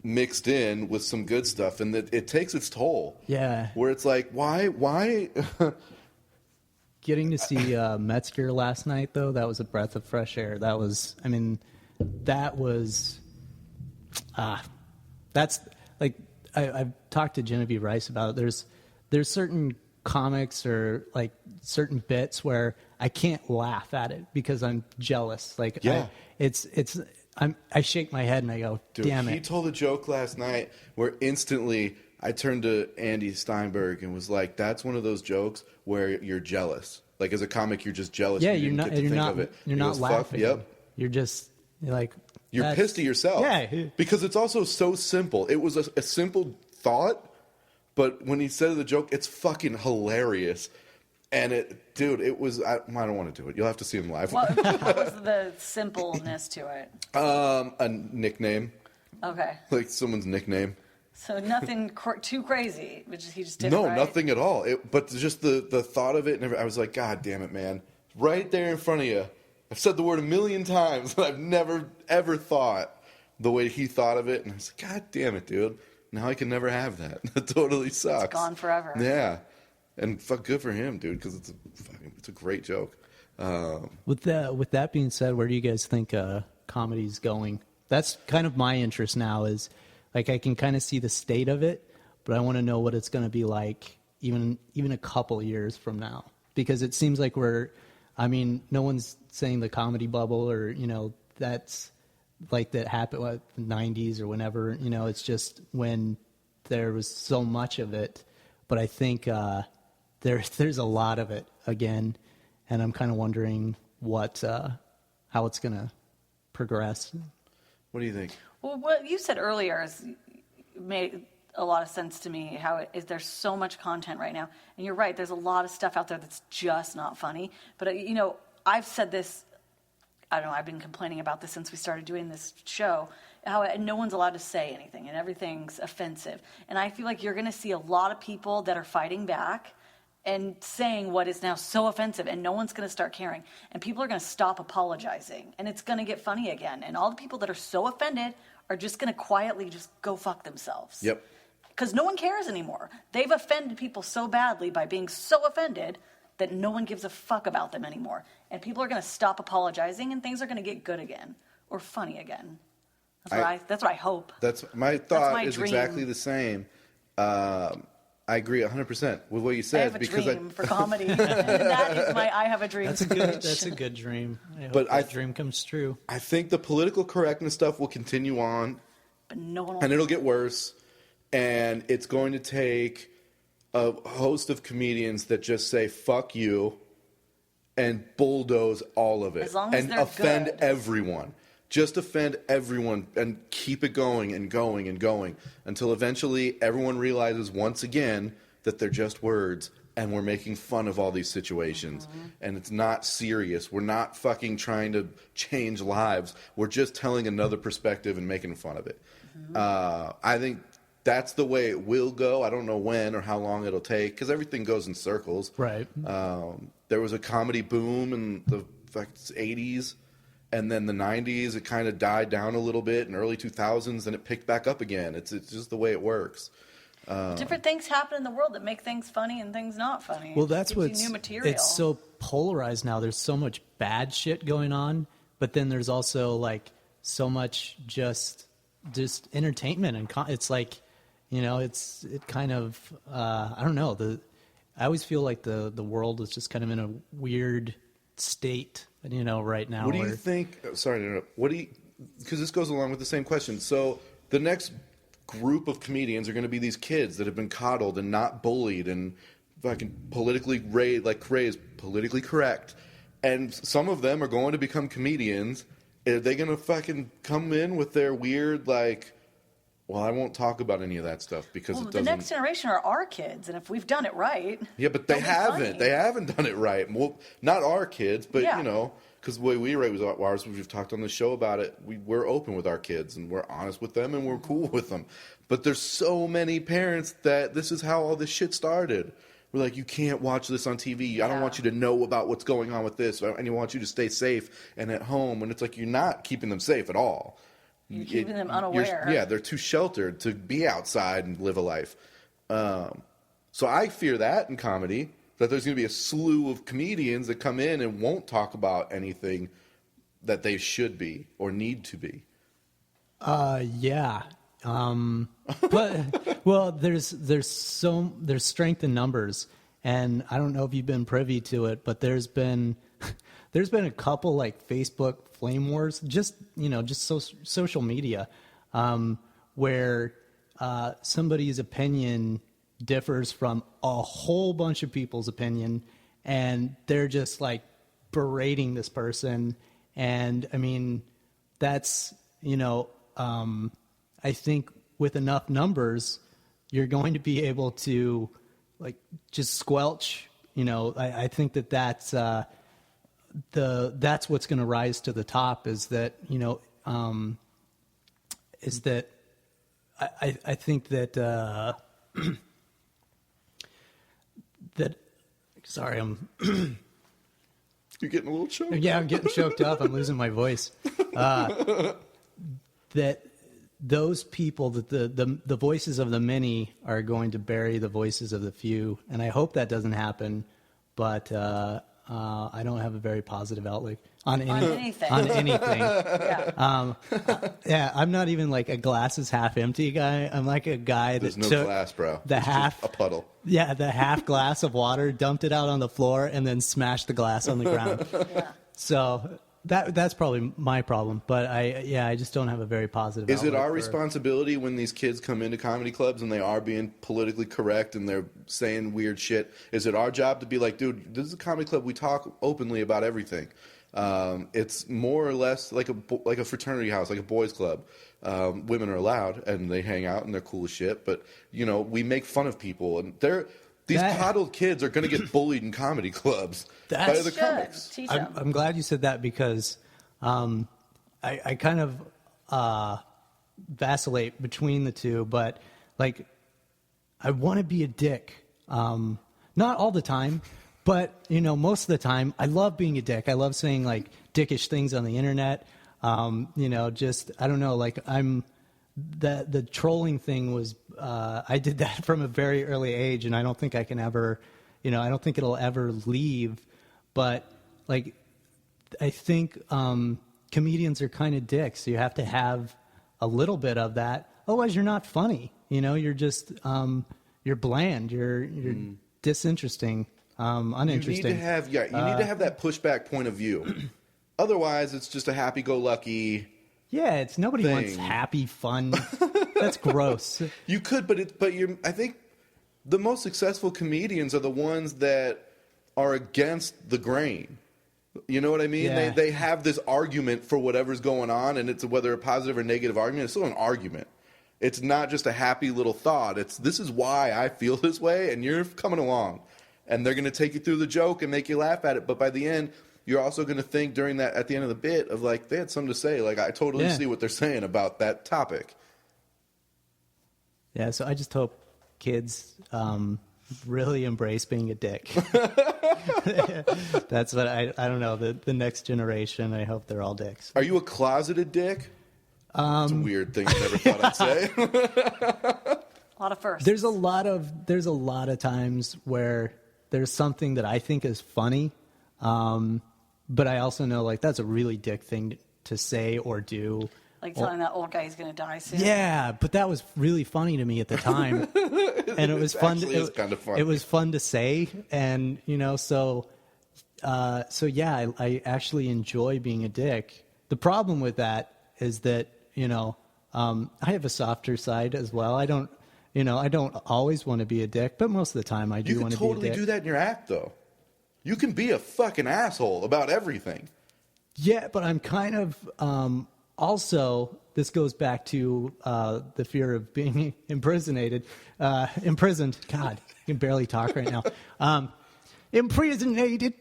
mixed in with some good stuff, and it takes its toll. Yeah. Where it's like, why? Getting to see Metzger last night, though, that was a breath of fresh air. That's like, I've talked to Genevieve Rice about it. There's certain comics or like certain bits where I can't laugh at it because I'm jealous. Like, Yeah. I shake my head and I go, Dude, damn he it. told a joke last night where instantly I turned to Andy Steinberg and was like, that's one of those jokes where you're jealous. Like, as a comic, you're just jealous. Yeah, you you're didn't not. get to You're think not. of it. You're He not goes, "Fuck, laughing. Yep. You're like. You're that's- pissed at yourself. Yeah. Because it's also so simple. It was a simple thought, but when he said the joke, it's fucking hilarious. And it was, I don't want to do it. You'll have to see him live. What was the simpleness to it? A nickname. Okay. Like someone's nickname. So nothing too crazy, which he just did No, it right. nothing at all. But just the thought of it, and I was like, God damn it, man. Right there in front of you. I've said the word 1,000,000 times, and I've never, ever thought the way he thought of it. And I was like, God damn it, dude. Now I can never have that. That totally sucks. It's gone forever. Yeah. And fuck, good for him, dude, because it's a great joke. With that being said, where do you guys think comedy's going? That's kind of my interest now. Is like I can kind of see the state of it, but I want to know what it's going to be like even a couple years from now, because it seems like no one's saying the comedy bubble or that's like that happened in the 90s or whenever. It's just when there was so much of it, but I think there's a lot of it again, and I'm kind of wondering how it's going to progress. What do you think? Well, what you said earlier made a lot of sense to me. There's so much content right now, and you're right. There's a lot of stuff out there that's just not funny. But I've said this. I don't know. I've been complaining about this since we started doing this show. How no one's allowed to say anything, and everything's offensive. And I feel like you're going to see a lot of people that are fighting back and saying what is now so offensive, and no one's going to start caring. And people are going to stop apologizing, and it's going to get funny again. And all the people that are so offended are just going to quietly just go fuck themselves. Yep. Because no one cares anymore. They've offended people so badly by being so offended that no one gives a fuck about them anymore. And people are going to stop apologizing, and things are going to get good again or funny again. That's what I hope. That's my thought. my Is dream. exactly the same. I agree 100% with what you said. I have a dream for comedy. And that is my I have a dream That's a good dream. I hope But that dream comes true. I think the political correctness stuff will continue on, But no one will. and it'll get worse. And it's going to take a host of comedians that just say "fuck you" and bulldoze all of it, As long as and they're offend good. everyone. Just offend everyone and keep it going and going and going until eventually everyone realizes once again that they're just words and we're making fun of all these situations. Mm-hmm. And it's not serious. We're not fucking trying to change lives. We're just telling another perspective and making fun of it. Mm-hmm. I think that's the way it will go. I don't know when or how long it'll take because everything goes in circles. Right. There was a comedy boom in the 80s, and then the 90s it kind of died down a little bit. In early 2000s, and it picked back up again. It's just the way it works. Different things happen in the world that make things funny and things not funny. Well, that's Gives you what's new material. it's so polarized now. There's so much bad shit going on, but then there's also like so much just entertainment and it's like, you know, it kind of I don't know. I always feel like the world is just kind of in a weird state, you know, right now. What do you think? Sorry to interrupt. Because this goes along with the same question. So the next group of comedians are going to be these kids that have been coddled and not bullied and fucking politically politically correct, and some of them are going to become comedians. Are they going to fucking come in with their weird like, well, I won't talk about any of that stuff because it doesn't. The next generation are our kids, and if we've done it right, yeah, but they haven't. They haven't done it right. Well, not our kids, but you know. Because the way we raise ours, we've talked on the show about it, we're open with our kids, and we're honest with them, and we're cool with them. But there's so many parents that this is how all this shit started. We're like, you can't watch this on TV. I don't want you to know about what's going on with this. And I want you to stay safe and at home. And it's like you're not keeping them safe at all. You're keeping them unaware. Yeah, they're too sheltered to be outside and live a life. So I fear that in comedy. That there's going to be a slew of comedians that come in and won't talk about anything that they should be or need to be. Yeah. But well, there's strength in numbers, and I don't know if you've been privy to it, but there's been a couple like Facebook flame wars, just social media, where somebody's opinion differs from a whole bunch of people's opinion, and they're just like berating this person. And I mean, that's, I think with enough numbers, you're going to be able to like just squelch, I think that's what's going to rise to the top is that, I think that, sorry, I'm You're getting a little choked. Yeah, I'm getting choked up. I'm losing my voice. That those people, that the voices of the many are going to bury the voices of the few, and I hope that doesn't happen. But I don't have a very positive outlook on anything. On anything. Yeah, I'm not even like a glass is half empty guy. I'm like a guy that There's no glass, bro. It's just a puddle. Yeah, the half glass of water, dumped it out on the floor, and then smashed the glass on the ground. Yeah. So that's probably my problem. But I just don't have a very positive outlook. Is it our responsibility when these kids come into comedy clubs and they are being politically correct and they're saying weird shit? Is it our job to be like, dude, this is a comedy club. We talk openly about everything. It's more or less like a fraternity house, like a boys club. Women are allowed and they hang out and they're cool as shit. But we make fun of people, and these coddled kids are going to get bullied in comedy clubs by the comics. I'm glad you said that because I kind of vacillate between the two, but like I want to be a dick. Not all the time. But, most of the time, I love being a dick. I love saying, like, dickish things on the internet. Just, I don't know, like, the trolling thing was, I did that from a very early age, and I don't think I can ever, I don't think it'll ever leave. But, like, I think comedians are kind of dicks. You have to have a little bit of that. Otherwise, you're not funny. You're just, you're bland. You're disinteresting. Uninteresting. You need to have that pushback point of view. Otherwise, it's just a happy-go-lucky. Yeah, it's nobody wants happy fun. That's gross. You could, but I think the most successful comedians are the ones that are against the grain. You know what I mean? Yeah. They have this argument for whatever's going on, and it's whether a positive or negative argument. It's still an argument. It's not just a happy little thought. This is why I feel this way, and you're coming along. And they're going to take you through the joke and make you laugh at it. But by the end, you're also going to think during that, at the end of the bit, of like, they had something to say. Like, I totally see what they're saying about that topic. Yeah, so I just hope kids really embrace being a dick. That's what I don't know, the next generation, I hope they're all dicks. Are you a closeted dick? It's a weird thing I never thought I'd say. A lot of firsts. There's a lot of times where there's something that I think is funny, but I also know like that's a really dick thing to say or do. Like telling that old guy he's going to die soon. Yeah, but that was really funny to me at the time, and it was fun. Actually, it's kind of funny. It was fun to say, and so yeah, I actually enjoy being a dick. The problem with that is that I have a softer side as well. I don't always want to be a dick, but most of the time I do want to be a dick. You can totally do that in your act, though. You can be a fucking asshole about everything. Yeah, but I'm kind of also. This goes back to the fear of being imprisoned. God, I can barely talk right now. Imprisonated.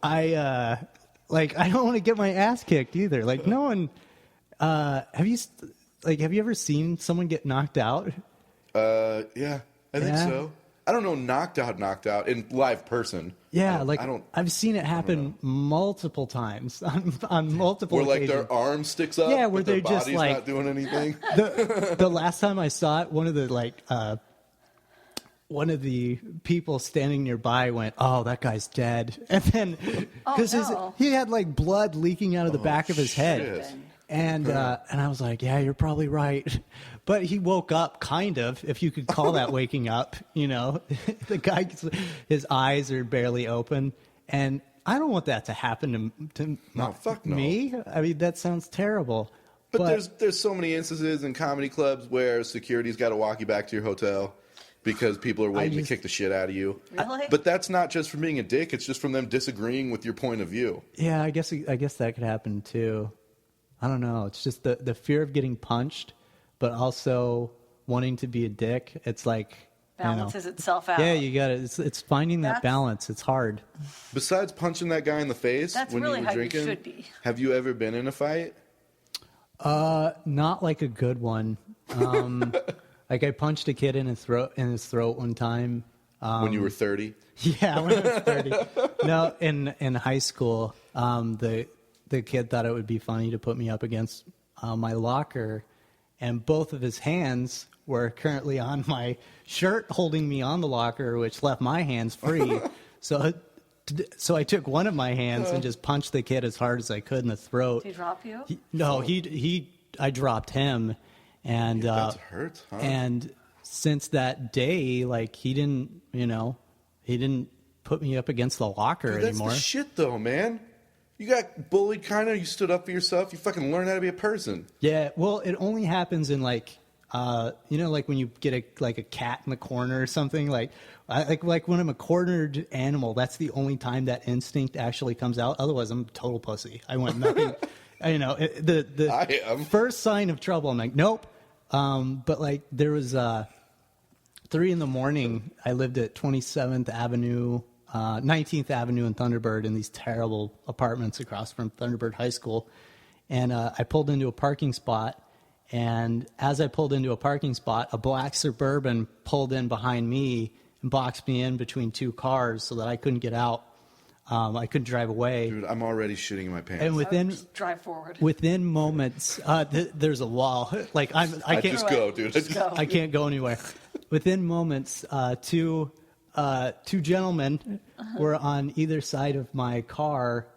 I don't want to get my ass kicked either. Like no one. Have you ever seen someone get knocked out? Yeah, I think so. I don't know, knocked out in live person. Yeah, I've seen it happen multiple times on multiple occasions. Where like occasions. their arm sticks up, yeah, where but their they're just body's like not doing anything. The last time I saw it, one of the people standing nearby went, "Oh, that guy's dead," and then because he had like blood leaking out of the back of his head. And I was like, yeah, you're probably right. But he woke up, kind of, if you could call that waking up. The guy, his eyes are barely open. And I don't want that to happen to me. I mean, that sounds terrible. But there's so many instances in comedy clubs where security's got to walk you back to your hotel because people are waiting to kick the shit out of you. Really? But that's not just from being a dick. It's just from them disagreeing with your point of view. Yeah, I guess that could happen, too. I don't know. It's just the fear of getting punched, but also wanting to be a dick. It's like balances itself out. Yeah, you got it. It's finding that balance. It's hard. Besides punching that guy in the face when really you were how drinking, you should be. Have you ever been in a fight? Not like a good one. Like I punched a kid in his throat one time. When you were 30? Yeah, when I was 30. No, in high school, the kid thought it would be funny to put me up against my locker, and both of his hands were currently on my shirt holding me on the locker, which left my hands free. So I took one of my hands and just punched the kid as hard as I could in the throat. Did he drop you? I dropped him, and that hurts, huh? And since that day, like he didn't put me up against the locker anymore. That's the shit, though, man. You got bullied, kind of. You stood up for yourself. You fucking learned how to be a person. Yeah, well, it only happens in like when you get a cat in the corner or something. Like when I'm a cornered animal, that's the only time that instinct actually comes out. Otherwise, I'm a total pussy. I want nothing. I am. First sign of trouble, I'm like, nope. But like there was 3 a.m. I lived at 27th Avenue. 19th Avenue and Thunderbird in these terrible apartments across from Thunderbird High School. And I pulled into a parking spot. And as I pulled into a parking spot, a black Suburban pulled in behind me and boxed me in between 2 cars so that I couldn't get out. I couldn't drive away. Dude, I'm already shitting in my pants. And just drive forward. Within moments, there's a wall. Like I can't just go, dude. I can't go anywhere. Within moments, two gentlemen were on either side of my car.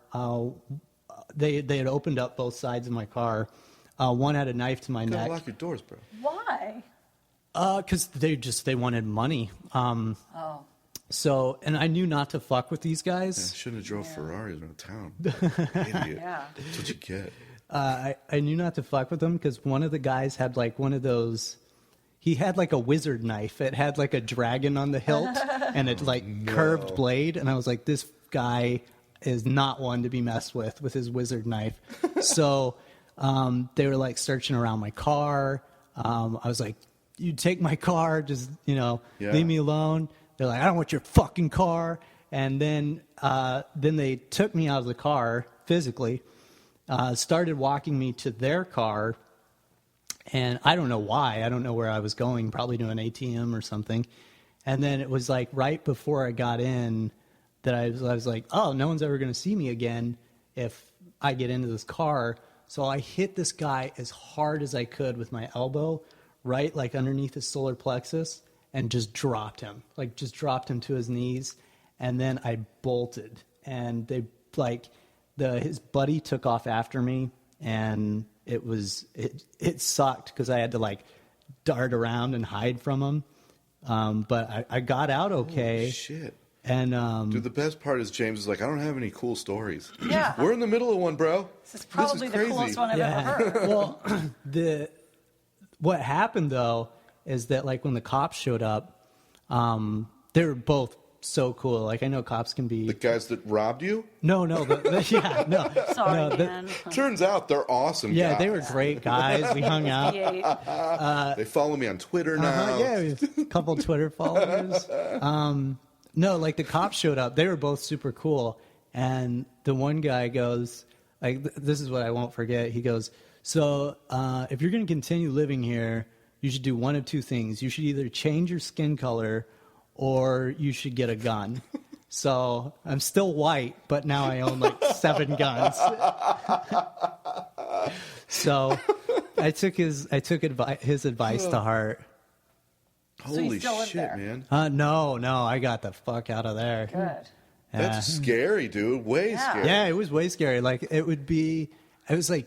They had opened up both sides of my car. One had a knife to my neck. Lock your doors, bro. Why? Because they wanted money. So, and I knew not to fuck with these guys. Yeah, shouldn't have drove Ferraris around town. Idiot. Yeah. That's what you get. I knew not to fuck with them because one of the guys had like one of those. He had like a wizard knife. It had like a dragon on the hilt and it curved blade. And I was like, this guy is not one to be messed with his wizard knife. So they were like searching around my car. I was like, you take my car, just, leave me alone. They're like, I don't want your fucking car. And then they took me out of the car physically, started walking me to their car. And I don't know why. I don't know where I was going, probably to an ATM or something. And then it was like right before I got in that I was like, oh, no one's ever going to see me again if I get into this car. So I hit this guy as hard as I could with my elbow, right like underneath his solar plexus, and just dropped him. Like just dropped him to his knees. And then I bolted. And they his buddy took off after me, and it sucked because I had to like dart around and hide from him. But I got out okay. Holy shit. And dude, the best part is James is like, I don't have any cool stories. Yeah. We're in the middle of one, bro. This is probably the coolest one I've ever heard. Well, what happened though is that like when the cops showed up, they were both so cool. Like I know cops can be The guys that robbed you? no, yeah, no. Sorry, man. Turns out they're awesome Yeah, guys. they were great guys. We hung out. They follow me on Twitter now. Yeah, we have a couple Twitter followers. No, like the cops showed up. They were both super cool. And the one guy goes, like, this is what I won't forget. He goes, so if you're going to continue living here, you should do one of two things. You should either change your skin color or you should get a gun. So I'm still white, but now I own like 7 guns. So I took his advice to heart. Holy still live shit, there? man. No, I got the fuck out of there. Good. That's scary, dude. Way scary. Yeah, it was way scary. Like it was like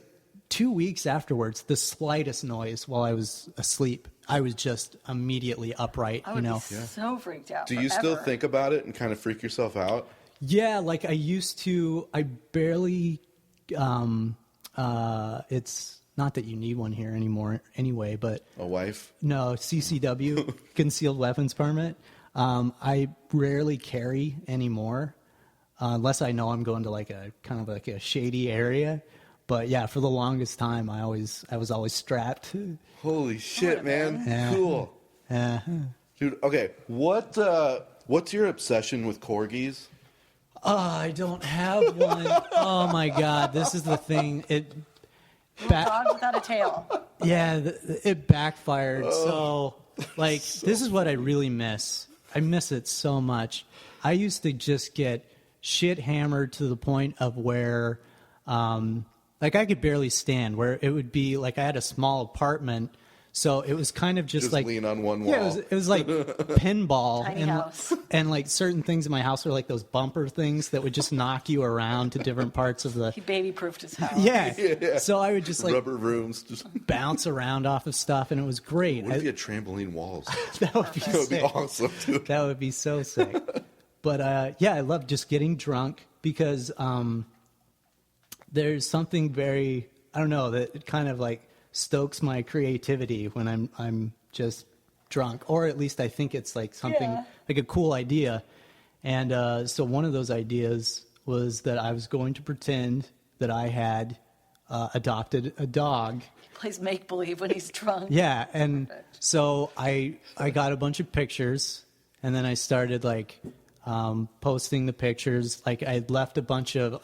2 weeks afterwards, the slightest noise while I was asleep, I was just immediately upright, I would be so freaked out. Do you still think about it and kind of freak yourself out? Yeah, like I used to. I barely. It's not that you need one here anymore, anyway. But A wife? no, CCW, concealed weapons permit. I rarely carry anymore, unless I know I'm going to like a kind of like a shady area. But yeah, for the longest time, I was always strapped. Holy shit, man. Yeah. Cool. Yeah. Dude, okay. What's your obsession with corgis? Oh, I don't have one. Oh my God, this is the thing. Dog without a tail. Yeah, it backfired. So, like, this is what I really miss. I miss it so much. I used to just get shit hammered to the point of where, like, I could barely stand. Where it would be like I had a small apartment, so it was kind of just like lean on one wall. Yeah, it was like pinball. Tiny house. And like certain things in my house were like those bumper things that would just knock you around to different parts of the. He baby-proofed his house. Yeah. So I would just like rubber rooms. Just bounce around off of stuff, and it was great. what if you had trampoline walls? That would be That would be sick. awesome, dude. That would be so sick. But yeah, I love just getting drunk because there's something very, I don't know, that it kind of like stokes my creativity when I'm just drunk, or at least I think it's like something like a cool idea. And so one of those ideas was that I was going to pretend that I had adopted a dog. Plays make-believe when he's drunk. Yeah, and so I got a bunch of pictures, and then I started like posting the pictures. Like I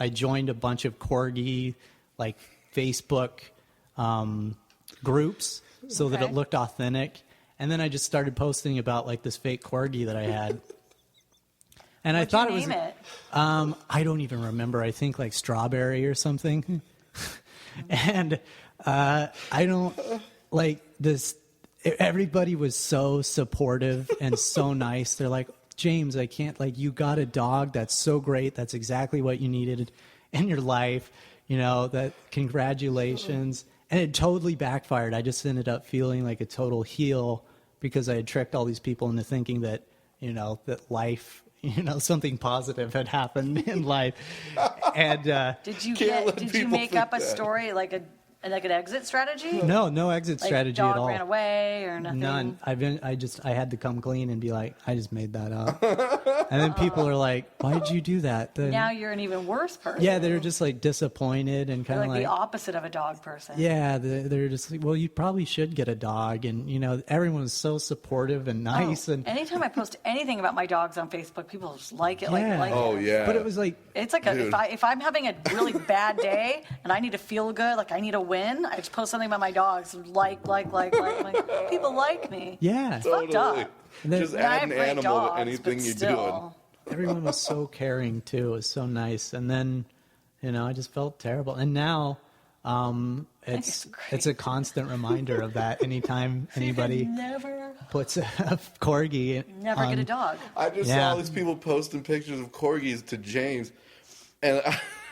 joined a bunch of corgi like Facebook groups so that it looked authentic, and then I just started posting about like this fake corgi that I had. And I thought name it? I don't even remember. I think like Strawberry or something. And I don't like this. Everybody was so supportive and so nice. They're like, James, I can't, like, you got a dog. That's so great. That's exactly what you needed in your life. You know, that congratulations. And it totally backfired. I just ended up feeling like a total heel because I had tricked all these people into thinking that, you know, that life, you know, something positive had happened in life. And Did you make up a story like an exit strategy? no exit Like strategy dog at all. ran away or nothing? None. I had to come clean and be like, I just made that up. And then people are like, why did you do that? Now you're an even worse person. Yeah, they're just like disappointed and kind You're of like like, the opposite of a dog person. yeah, they're just like, well, you probably should get a dog. And, you know, everyone's so supportive and nice. And Anytime I post anything about my dogs on Facebook, people just like it. Yeah. Like Oh, it. But it was like, It's like if I'm having a really bad day and I need to feel good, like I need a win, I just post something about my dogs. Like. I'm like, people like me. Yeah. It's fucked up. Just I add have an great animal dogs, to anything but you're still. doing. Everyone was so caring too. It was so nice. And then, I just felt terrible. And now, it's a constant reminder of that. Anytime anybody Never puts a corgi, get a dog. I just saw all these people posting pictures of corgis to James, and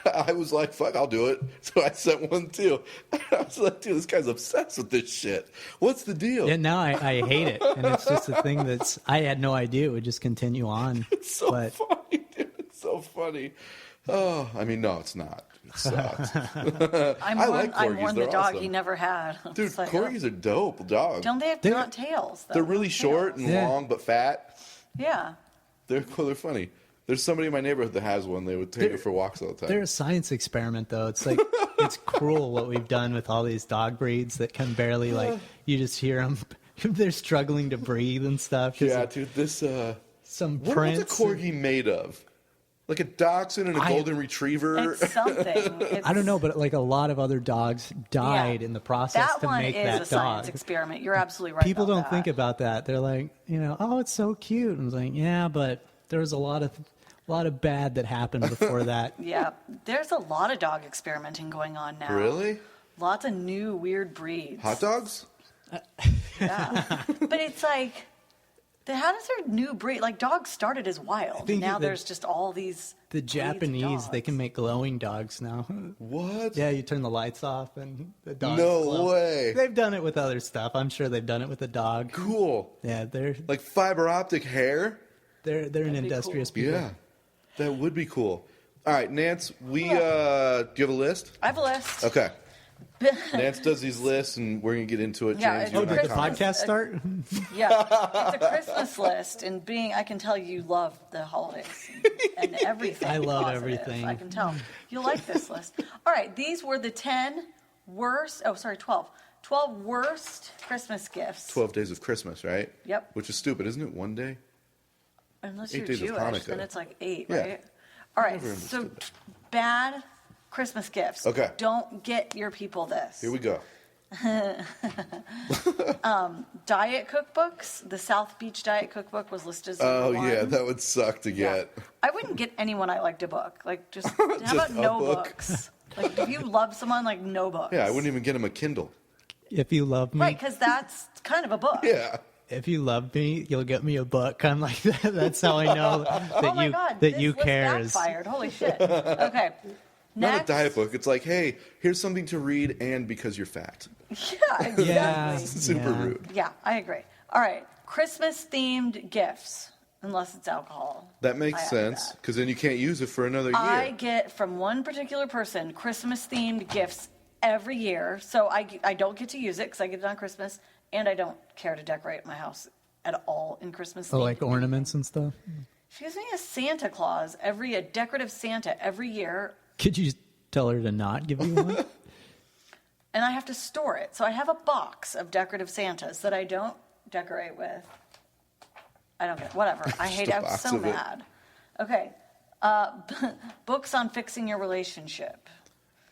I was like, fuck, I'll do it. So I sent one too. I was like, dude, this guy's obsessed with this shit. What's the deal? Yeah, now I hate it. And it's just a thing I had no idea it would just continue on. It's so funny, dude. It's so funny. Oh, I mean, no, it's not. It sucks. I like corgis. I warned the They're dog awesome. he never had. Dude, It's like, corgis are dope dogs. don't they have not tails? Though? They're really short and Yeah. long but fat. Yeah. They're cool. They're funny. There's somebody in my neighborhood that has one. They would take it for walks all the time. They're a science experiment, though. It's like, it's cruel what we've done with all these dog breeds that can barely, you just hear them. They're struggling to breathe and stuff. Yeah, dude, this, Some what's a prints. corgi made of? Like a dachshund and a golden retriever? It's something. I don't know, but like a lot of other dogs died in the process that to one make is that a science dog. experiment. You're absolutely right. People about don't that. think about that. They're like, oh, it's so cute. And I was like, yeah, but there was a lot of bad that happened before that. Yeah, there's a lot of dog experimenting going on now. Really? Lots of new weird breeds. Hot dogs? Yeah, but it's like, how does there new breed? Like dogs started as wild. think Now the- there's just all these. The breeds of Japanese, they dogs. can make glowing dogs now. What? Yeah, you turn the lights off and the dogs No glow. way. They've done it with other stuff. I'm sure they've done it with a dog. Cool. Yeah, they're Like fiber optic hair? an be industrious cool. people. Yeah. That would be cool. All right, Nance, do you have a list? I have a list. Okay. Nance does these lists, and we're going to get into it. Yeah, James, it's you Oh, and I did the comment. podcast start? Yeah, it's a Christmas list, and I can tell you love the holidays and everything. I love positive. everything. I can tell. You'll like this list. All right, these were the 12 worst Christmas gifts. 12 days of Christmas, right? Yep. Which is stupid, isn't it? One day? Unless 8 you're days of Jewish, Hanukkah. then it's like 8, Yeah. right? All right, Never so understood that. bad Christmas gifts. Okay. Don't get your people this. Here we go. Diet cookbooks. The South Beach Diet Cookbook was listed as Oh, number one. yeah, that would suck to Yeah. get. I wouldn't get anyone I liked a book. Like, just how about a no book. books? Like, if you love someone, like, no books. Yeah, I wouldn't even get him a Kindle. If you love me, Right, because that's kind of a book. Yeah. if you love me, you'll get me a book. I'm like, that's how I know that Oh my God, that this you list care. backfired. Holy shit. Okay. Not Next. a diet book. It's like, hey, here's something to read, and because you're fat. Yeah, exactly. Yeah. Super rude. Yeah, I agree. All right, Christmas-themed gifts, unless it's alcohol. That makes I added sense, that. because then you can't use it for another year. I get from one particular person Christmas-themed gifts every year, so I don't get to use it because I get it on Christmas, and I don't care to decorate my house at all in Christmas. Oh, like ornaments and stuff. She gives me a Santa Claus a decorative Santa every year, Could you tell her to not give you one? and I have to store it. So I have a box of decorative Santas that I don't decorate with. I don't get it. Whatever. I hate it. a I'm box so of it. mad. Okay. Books on fixing your relationship.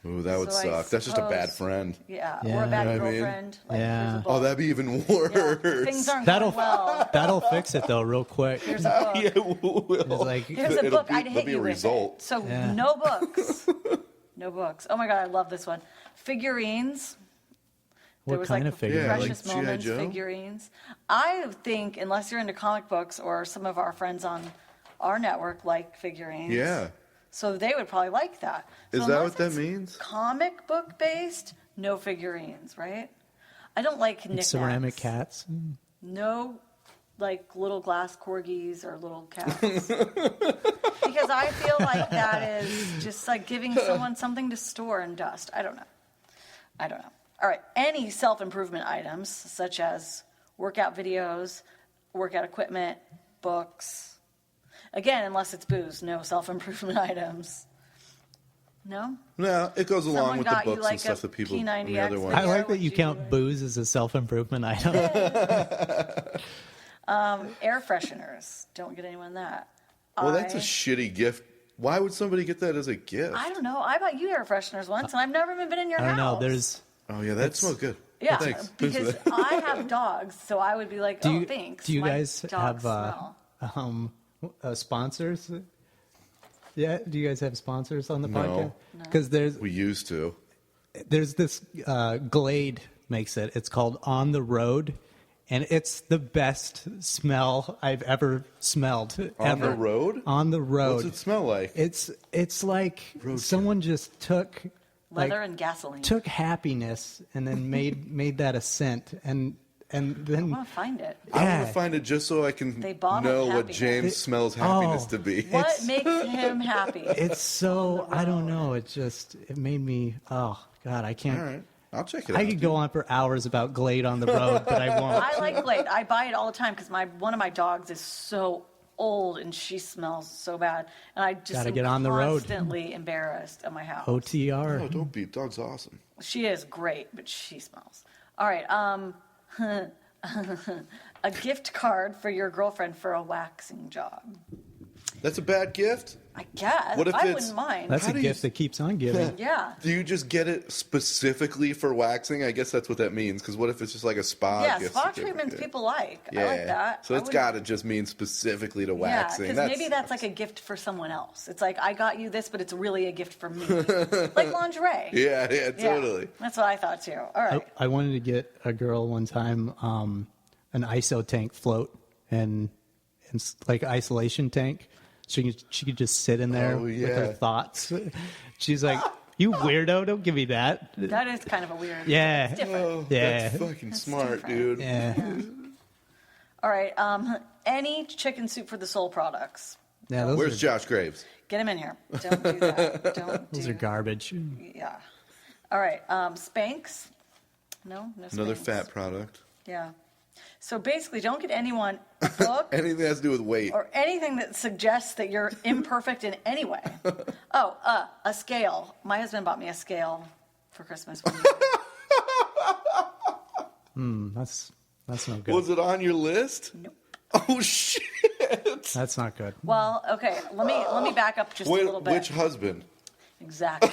Ooh, that would So I suck. That's just a bad suppose- friend. Yeah. Yeah. Or a bad You know what I mean? girlfriend. Like, Yeah. here's a book. Oh, that'd be even Yeah, worse. things aren't That'll going well. that'll fix it though, real quick. Here's a book. Yeah, it will. It's like Here's a It'll book. be- I'd there'll hit be you a with result. it. So Yeah. no books. No books. Oh my God, I love this one. Figurines. what was kind like of figure? Yeah, like Precious G.I. Moments Joe? figurines. I think unless you're into comic books or some of our friends on our network like figurines. Yeah. So they would probably like that. Is So that unless what that it's means? Comic book based, no figurines, right? I don't like knickknacks. Ceramic cats. No, like little glass corgis or little cats. Because I feel like that is just like giving someone something to store and dust. I don't know. All right. Any self-improvement items, such as workout videos, workout equipment, books. Again, unless it's booze, no self-improvement items. No? No, it goes along Someone with the got you books like and stuff a that people in P90X the other video. ones. I like that would you you count do it? booze as a self-improvement item. Air fresheners. Don't get anyone that. Well, that's a I- shitty gift. Why would somebody get that as a gift? I don't know. I bought you air fresheners once, and I've never even been in your I house. don't know. Oh yeah, that smells good. Yeah, Thanks. because I have dogs, so I would be like, thanks. Do you My guys dogs have smell. sponsors? Yeah, do you guys have sponsors on the No. podcast? Because We used to. there's this Glade makes it. It's called On the Road, and it's the best smell I've ever smelled. On the road? On the road. What's it smell like? It's like someone just took Leather and gasoline. took happiness and then made that a scent and then I want to find it. I want Yeah. to find it just so I can They bottled know what happiness. James smells happiness to be. What makes him happy? it's so I don't know. It made me. Oh God, I can't. All right, I'll check it I out. could go on for hours about Glade on the road, but I won't. I like Glade. I buy it all the time because one of my dogs is so old and she smells so bad, and I just Gotta am get on the road. constantly embarrassed at my house. OTR. Oh, don't be. Dog's awesome. She is great, but she smells. All right. A gift card for your girlfriend for a waxing job. That's a bad gift. I guess. What if I it's- wouldn't mind. That's How a do you- gift that keeps on giving. Yeah. Do you just get it specifically for waxing? I guess that's what that means. Because what if it's just like a spa Yeah, gift spa certificate? treatments people like. Yeah. I like that. So I it's wouldn't- got to just mean specifically to Yeah, waxing. because maybe that's like a gift for someone else. It's like, I got you this, but it's really a gift for me. Like lingerie. Yeah, Yeah, totally. that's what I thought too. All right. I wanted to get a girl one time an ISO tank float and like isolation tank. She could just sit in there Oh, with yeah. her thoughts. She's like, "You weirdo! Don't give me that." That is kind of a weird. Yeah. It's different. Oh, Yeah. that's fucking smart, different. dude. Yeah, All right. Any chicken soup for the soul products. yeah. Those Where's are, Josh Graves? Get him in here. Don't do that. Don't those do are garbage. Yeah. All right. Spanx. No Another Spanx. fat product. Yeah. So basically, don't get anyone a book Anything that has to do with weight. or anything that suggests that you're imperfect in any way. Oh, a scale. My husband bought me a scale for Christmas. That's no good. Was it on your list? Nope. Oh shit! That's not good. Well, okay. Let me back up just a little bit. Which husband? Exactly.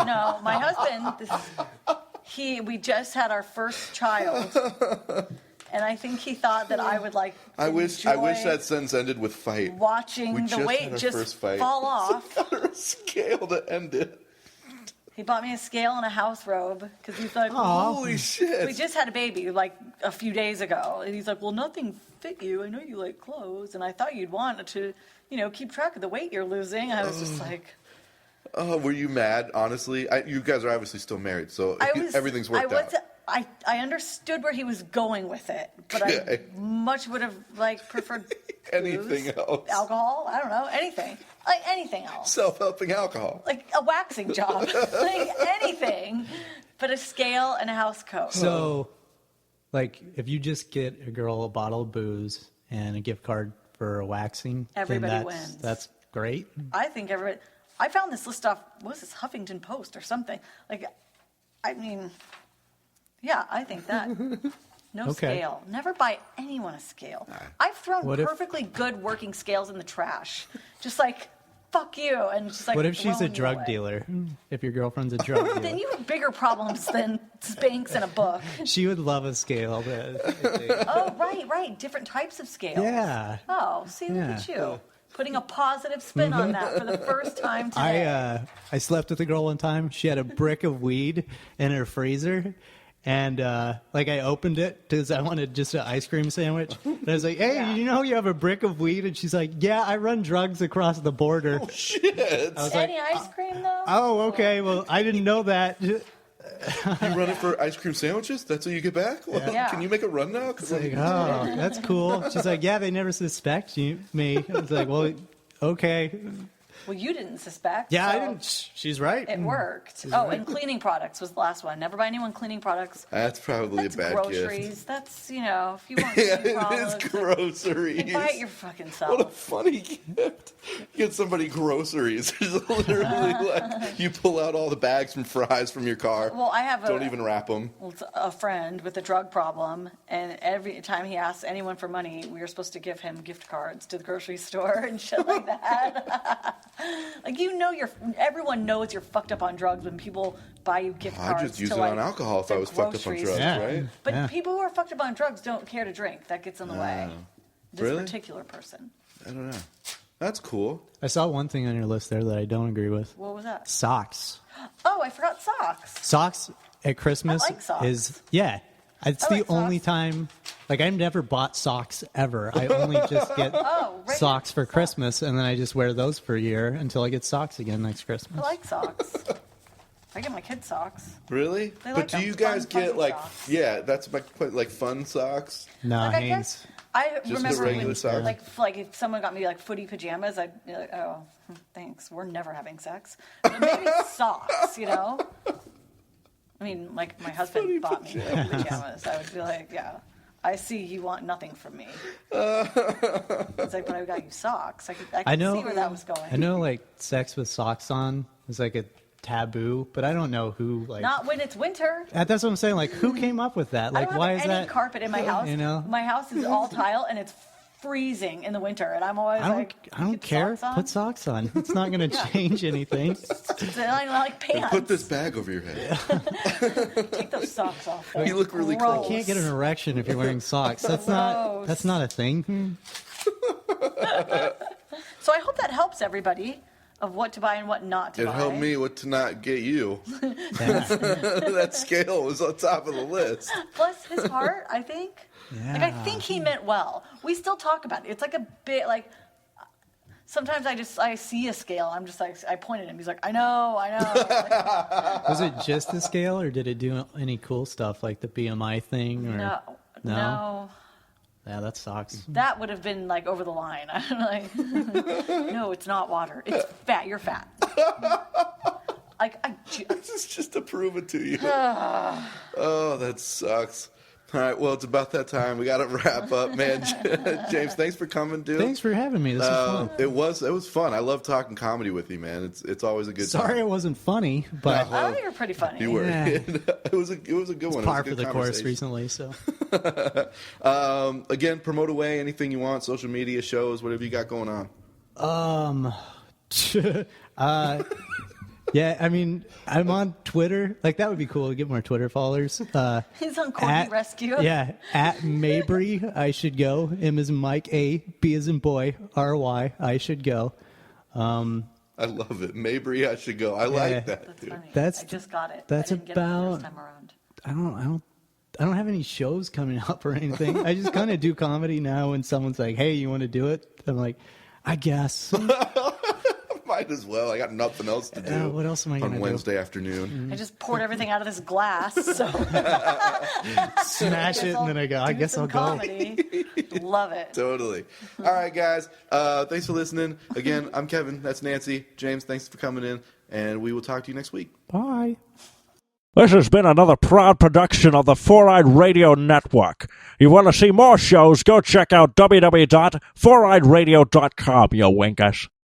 No, my husband. We just had our first child, and I think he thought that I would like. I wish enjoy that sentence ended with fight. watching We the just had weight our just first fight. fall off. Got her a scale to end it. He bought me a scale and a house robe because he's like, Holy shit! we just had a baby like a few days ago, and he's like, well, nothing fit you. I know you like clothes, and I thought you'd want to, keep track of the weight you're losing. I was just like. Oh, were you mad? Honestly, you guys are obviously still married, so everything's worked out. I understood where he was going with it, but Okay. I much would have preferred Anything booze, else? alcohol. I don't know, anything, like anything else, Self-helping alcohol. like a waxing job, like anything, but a scale and a house coat. So, like, if you just get a girl a bottle of booze and a gift card for a waxing, Everybody then wins. That's great. I think everybody. I found this list off. What was this, Huffington Post or something? I think that. No Okay. scale. Never buy anyone a scale. I've thrown What if- perfectly good working scales in the trash. Just fuck you. And just What if she's a throwing you drug away. dealer? If your girlfriend's a drug Then dealer, you have bigger problems than Spanx and a book. she would love a scale. Oh, right. Different types of scales. Yeah. Oh, see, look Yeah. at you. Putting a positive spin on that for the first time today. I slept with a girl one time. She had a brick of weed in her freezer. And I opened it because I wanted just an ice cream sandwich. And I was like, "Hey, Yeah. you know you have a brick of weed?" And she's like, "Yeah, I run drugs across the border." Oh shit! I was like, Any ice cream, though? "Oh, okay. Well, I didn't know that." You run it for ice cream sandwiches? That's what you get back? Well, Yeah. Can you make a run now? 'Cause Like, oh, that's cool. She's like, "Yeah, they never suspect me." I was like, "Well, okay." Well, you didn't suspect. Yeah, I so didn't. She's right. It worked. Oh, and cleaning products was the last one. Never buy anyone cleaning products. That's probably That's a bad groceries. gift. That's, if you want Yeah, cleaning it products, is groceries. buy it your fucking What a self. funny gift. Get somebody groceries. It's literally you pull out all the bags from fries from your car. Well, I have Don't even wrap them. a friend with a drug problem, and every time he asks anyone for money, we are supposed to give him gift cards to the grocery store and shit like that. Like, everyone knows you're fucked up on drugs when people buy you gift cards. I just use to, it like, on alcohol if I the was fucked up on groceries. drugs, Yeah. right? But people who are fucked up on drugs don't care to drink. That gets in the way. This Really? particular person. I don't know. That's cool. I saw one thing on your list there that I don't agree with. What was that? Socks. Oh, I forgot socks. Socks at Christmas I like socks. is It's I the like only socks. time, like, I've never bought socks ever. I only just get Right. socks for Christmas, and then I just wear those for a year until I get socks again next Christmas. I like socks. I get my kids socks. Really? They But like do them you guys fun, get fuzzy like socks. that's my point, like fun socks? No, Like, I Hanes. guess I the remember regular when, socks? like if someone got me like footy pajamas, I'd be like, oh, thanks. We're never having sex. But maybe socks, you know. I mean, like my husband bought me footy pajamas. I would be like, yeah. I see you want nothing from me. It's like, but I got you socks. I could know, see where that was going. I know, like, sex with socks on is like a taboo, but I don't know who, like... Not when it's winter. That's what I'm saying. Like, who came up with that? I Like, don't why have is any that... carpet in my house. You know? My house is all tile, and it's freezing in the winter, and I'm always I like, don't "Get care. socks on?" Put socks on. It's not going to change anything. I like pants. Put this bag over your head. Take those socks off. though. You look really Gross. cool. You can't get an erection if you're wearing socks. That's Gross. not a thing. So I hope that helps everybody of what to buy and what not to It buy. helped me what to not get you. That scale was on top of the list. Bless his heart, I think. Like, I think he meant well. We still talk about it. It's like a bit like, sometimes I see a scale. I'm just like, I point at him. He's like, I know. Like, Was it just the scale, or did it do any cool stuff like the BMI thing? Or no. Yeah, that sucks. That would have been like over the line. I'm like, no, it's not water. It's fat. You're fat. This is just to prove it to you. Oh, that sucks. All right, well, it's about that time. We got to wrap up, man. James, thanks for coming, dude. Thanks for having me. This was fun. It was fun. I love talking comedy with you, man. It's always a good time. Sorry it wasn't funny, but I think you're pretty funny. You were. Yeah. It was a good one. It was par a for good the course conversation. recently. So Again, promote away anything you want, social media, shows, whatever you got going on. yeah, I mean, I'm on Twitter. Like, that would be cool to get more Twitter followers. He's on Corgi Rescue. Yeah, at Mabry, I should go. M as in Mike, A, B as in boy, R-Y, I should go. I love it. Mabry, I should go. I like that, That's dude. funny. That's- I just got it. that's I didn't get it the about- first time around. I don't have any shows coming up or anything. I just kind of do comedy now when someone's like, hey, you want to do it? I'm like, I guess. Might as well. I got nothing else to do. What else am I going to on do? Wednesday afternoon? I just poured everything out of this glass. So Smash it, and then I go, I guess I'll go. comedy. Love it. Totally. All right, guys. Thanks for listening. Again, I'm Kevin. That's Nancy. James, thanks for coming in. And we will talk to you next week. Bye. This has been another proud production of the Four-Eyed Radio Network. You want to see more shows, go check out www.foureyedradio.com, you winkers.